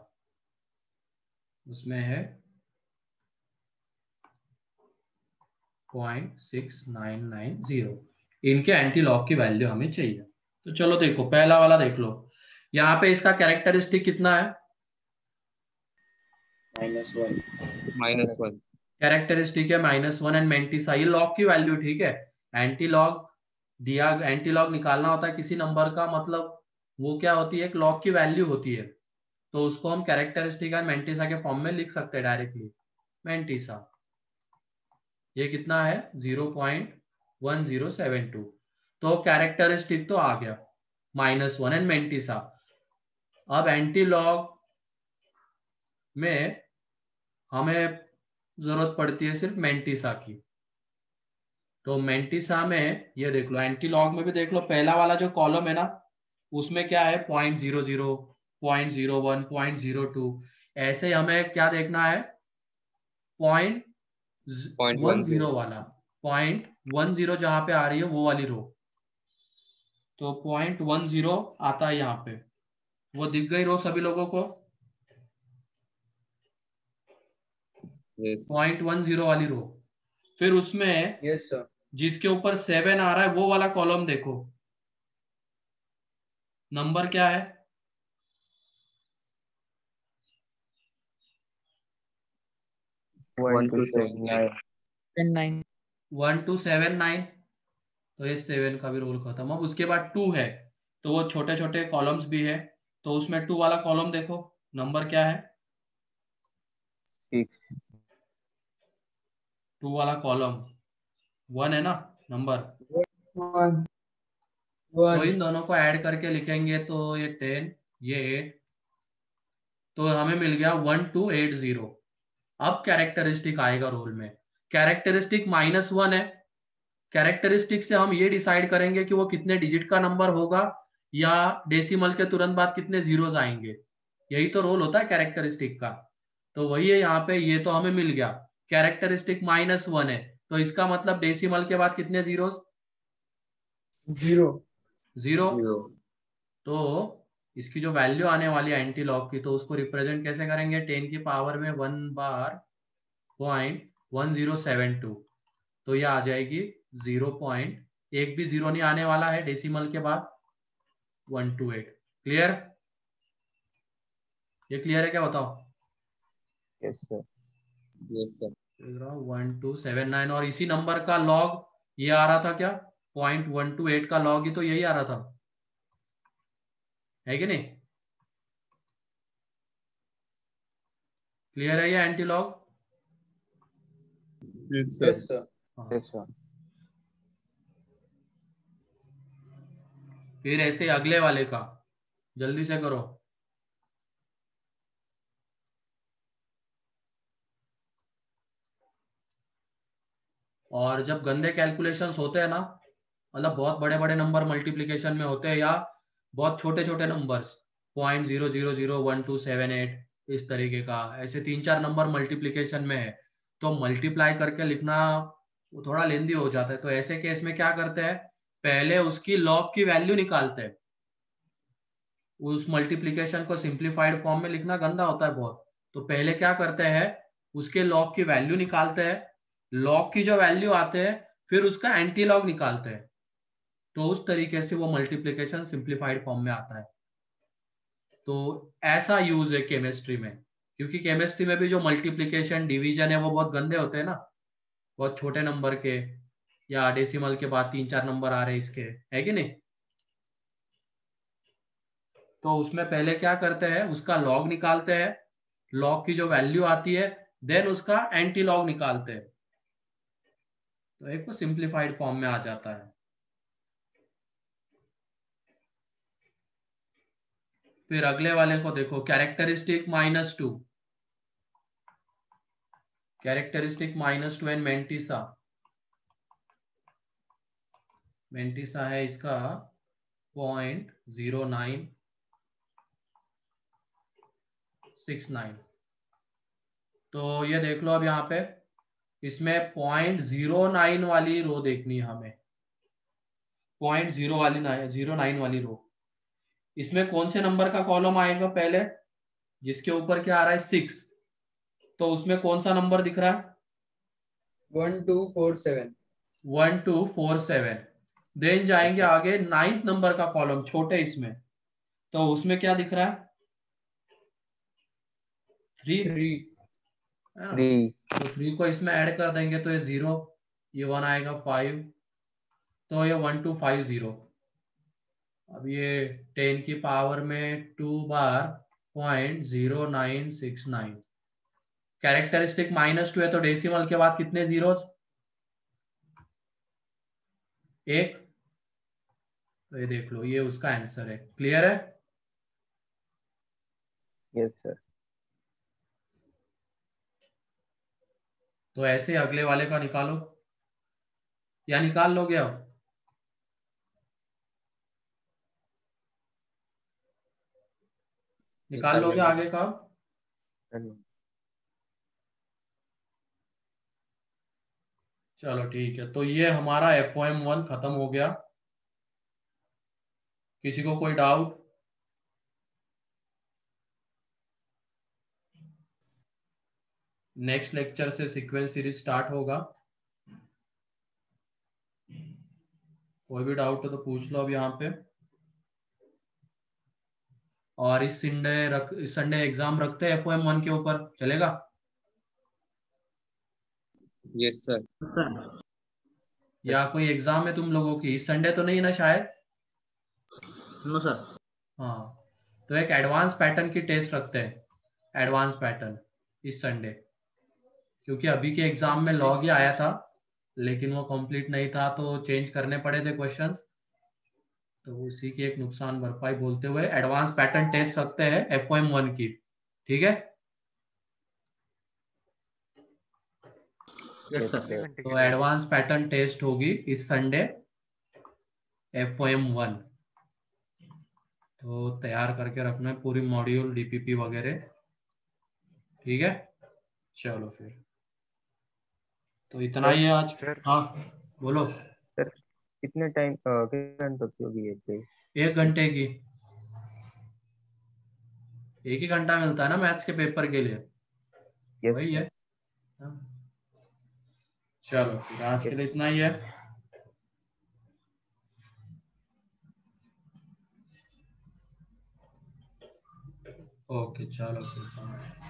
उसमें है 0.6990। इनके एंटी लॉग की वैल्यू हमें चाहिए। तो चलो देखो, पहला वाला देख लो, यहाँ पे इसका कैरेक्टरिस्टिक कितना है? -1। -1। कैरेक्टरिस्टिक है -1 एंड मेंटिसा, ये लॉग की वैल्यू। ठीक है, एंटी लॉग दिया, एंटी लॉग निकालना होता है किसी नंबर का, मतलब वो क्या होती है, एक लॉग की वैल्यू होती है। तो उसको हम कैरेक्टरिस्टिक एंड मेंटिसा के फॉर्म में लिख सकते हैं डायरेक्टली। मेंटिसा ये कितना है? 0.1072। तो कैरेक्टरिस्टिक तो आ गया -1 एंड मेंटिसा। अब एंटी लॉग में हमें जरूरत पड़ती है सिर्फ मेंटिसा की। तो मेंटिसा में ये देख लो, एंटी लॉग में भी देख लो, पहला वाला जो कॉलम है ना, उसमें क्या है? 0.00, 0.01, 0.02। ऐसे हमें क्या देखना है? 0.10 वाला, 0.10 जहां पे आ रही है वो वाली रो। तो 0.10 आता है यहाँ पे, वो दिख गई रो सभी लोगों को? यस 0.10 वाली रो। फिर उसमें यस सर। जिसके ऊपर 7 आ रहा है वो वाला कॉलम देखो, नंबर क्या है? 1279। 1279। तो ये 7 का भी रोल खत्म। अब उसके बाद 2 है, तो वो छोटे छोटे कॉलम्स भी है, तो उसमें 2 वाला कॉलम देखो, नंबर क्या है? 6। 2 वाला कॉलम 1 है ना नंबर, तो इन दोनों को ऐड करके लिखेंगे तो ये 10 ये 8, तो हमें मिल गया 1280। अब कैरेक्टरिस्टिक आएगा रोल में, कैरेक्टरिस्टिक -1 है। कैरेक्टरिस्टिक से हम ये डिसाइड करेंगे कि वो कितने डिजिट का नंबर होगा या डेसिमल के तुरंत बाद कितने जीरोस आएंगे। यही तो रोल होता है कैरेक्टरिस्टिक का। तो वही है यहाँ पे, ये तो हमें मिल गया कैरेक्टरिस्टिक -1 है, तो इसका मतलब डेसिमल के बाद कितने जीरोस? 0 0। 0 तो इसकी जो वैल्यू आने वाली है एंटी लॉग की, तो उसको रिप्रेजेंट कैसे करेंगे? 10 की पावर में 1 बार 0.1072, तो ये आ जाएगी 0. एक भी जीरो नहीं आने वाला है डेसिमल के बाद, 128। क्लियर? ये क्लियर है क्या बताओ? Yes sir. यस सर 1279, और इसी नंबर का लॉग ये आ रहा था क्या? 0.128 का लॉग ही तो यही आ रहा था, है कि नहीं? क्लियर है ये anti log? Yes yes sir sir. Yes sir. फिर ऐसे अगले वाले का जल्दी से करो। और जब गंदे कैलकुलेशंस होते हैं ना, मतलब बहुत बड़े बड़े नंबर मल्टीप्लिकेशन में होते हैं या बहुत छोटे छोटे नंबर्स 0.0001278 इस तरीके का, ऐसे 3-4 नंबर मल्टीप्लिकेशन में है, तो मल्टीप्लाई करके लिखना वो थोड़ा लेंदी हो जाता है। तो ऐसे केस में क्या करते हैं, पहले उसकी लॉग की वैल्यू निकालते हैं। उस मल्टीप्लिकेशन को सिंप्लीफाइड फॉर्म में लिखना गंदा होता है बहुत, तो पहले क्या करते हैं, उसके लॉग की वैल्यू निकालते हैं, लॉग की जो वैल्यू आते हैं फिर उसका एंटी लॉग निकालते हैं, तो उस तरीके से वो मल्टीप्लिकेशन सिंप्लीफाइड फॉर्म में आता है। तो ऐसा यूज है केमिस्ट्री में, क्योंकि केमिस्ट्री में भी जो मल्टीप्लिकेशन डिवीजन है वो बहुत गंदे होते हैं ना, बहुत छोटे नंबर के, या डेसिमल के बाद 3-4 नंबर आ रहे हैं इसके, है कि नहीं? तो उसमें पहले क्या करते हैं, उसका लॉग निकालते हैं, लॉग की जो वैल्यू आती है देन उसका एंटी लॉग निकालते हैं, तो एक तो सिंप्लीफाइड फॉर्म में आ जाता है। फिर अगले वाले को देखो, characteristic -2, characteristic -2 and mantissa. Mantissa है इसका 0.0969। तो ये देख लो अब यहाँ पे, इसमें 0.09 वाली रो देखनी है हमें, 0.09 वाली रो। इसमें कौन से नंबर का कॉलम आएगा पहले, जिसके ऊपर क्या आ रहा है 6, तो उसमें कौन सा नंबर दिख रहा है? 1247। 1247। देन जाएंगे आगे 9th नंबर का कॉलम छोटे इसमें, तो उसमें क्या दिख रहा है? 3, 3 तो 3 को इसमें ऐड कर देंगे तो ये 0, ये 1 आएगा 5, तो ये 1250। अब ये 10 की पावर में 2 बार 0.0969। कैरेक्टरिस्टिक -2 है, तो डेसिमल के बाद कितने जीरोस? 1, तो ये देख लो ये उसका आंसर है। क्लियर है? Yes sir. तो ऐसे अगले वाले का निकालो, या निकाल लोगे अब? निकाल लोगे आगे का? चलो ठीक है, तो ये हमारा FOM1 खत्म हो गया। किसी को कोई डाउट? नेक्स्ट लेक्चर से सीक्वेंस सीरीज स्टार्ट होगा, कोई भी डाउट हो तो पूछ लो अब यहाँ पे। और इस संडे एग्जाम रखते हैं FOM1 के ऊपर, चलेगा? यस सर या कोई एग्जाम है तुम लोगों की इस संडे? तो नहीं ना शायद? No sir. हाँ, तो एक एडवांस पैटर्न की टेस्ट रखते हैं, एडवांस पैटर्न इस संडे। क्योंकि अभी के एग्जाम में लॉग ही आया था, लेकिन वो कंप्लीट नहीं था तो चेंज करने पड़े थे क्वेश्चंस। तो उसी की एक नुकसान भरपाई बोलते हुए एडवांस पैटर्न टेस्ट रखते हैं FOM1 की, ठीक है। Yes sir. तो एडवांस पैटर्न टेस्ट होगी इस संडे FOM1। तो तैयार करके रखना है पूरी मॉड्यूल DPP वगैरह, ठीक है। चलो फिर तो इतना ही है आज। सर हाँ बोलो। सर कितने घंटों की होगी ये टेस्ट? 1 घंटे की, 1 ही घंटा मिलता है ना मैथ्स के पेपर के लिए, यस वही है। सर। हाँ। चलो फिर आज के लिए इतना ही है। ओके चलो फिर।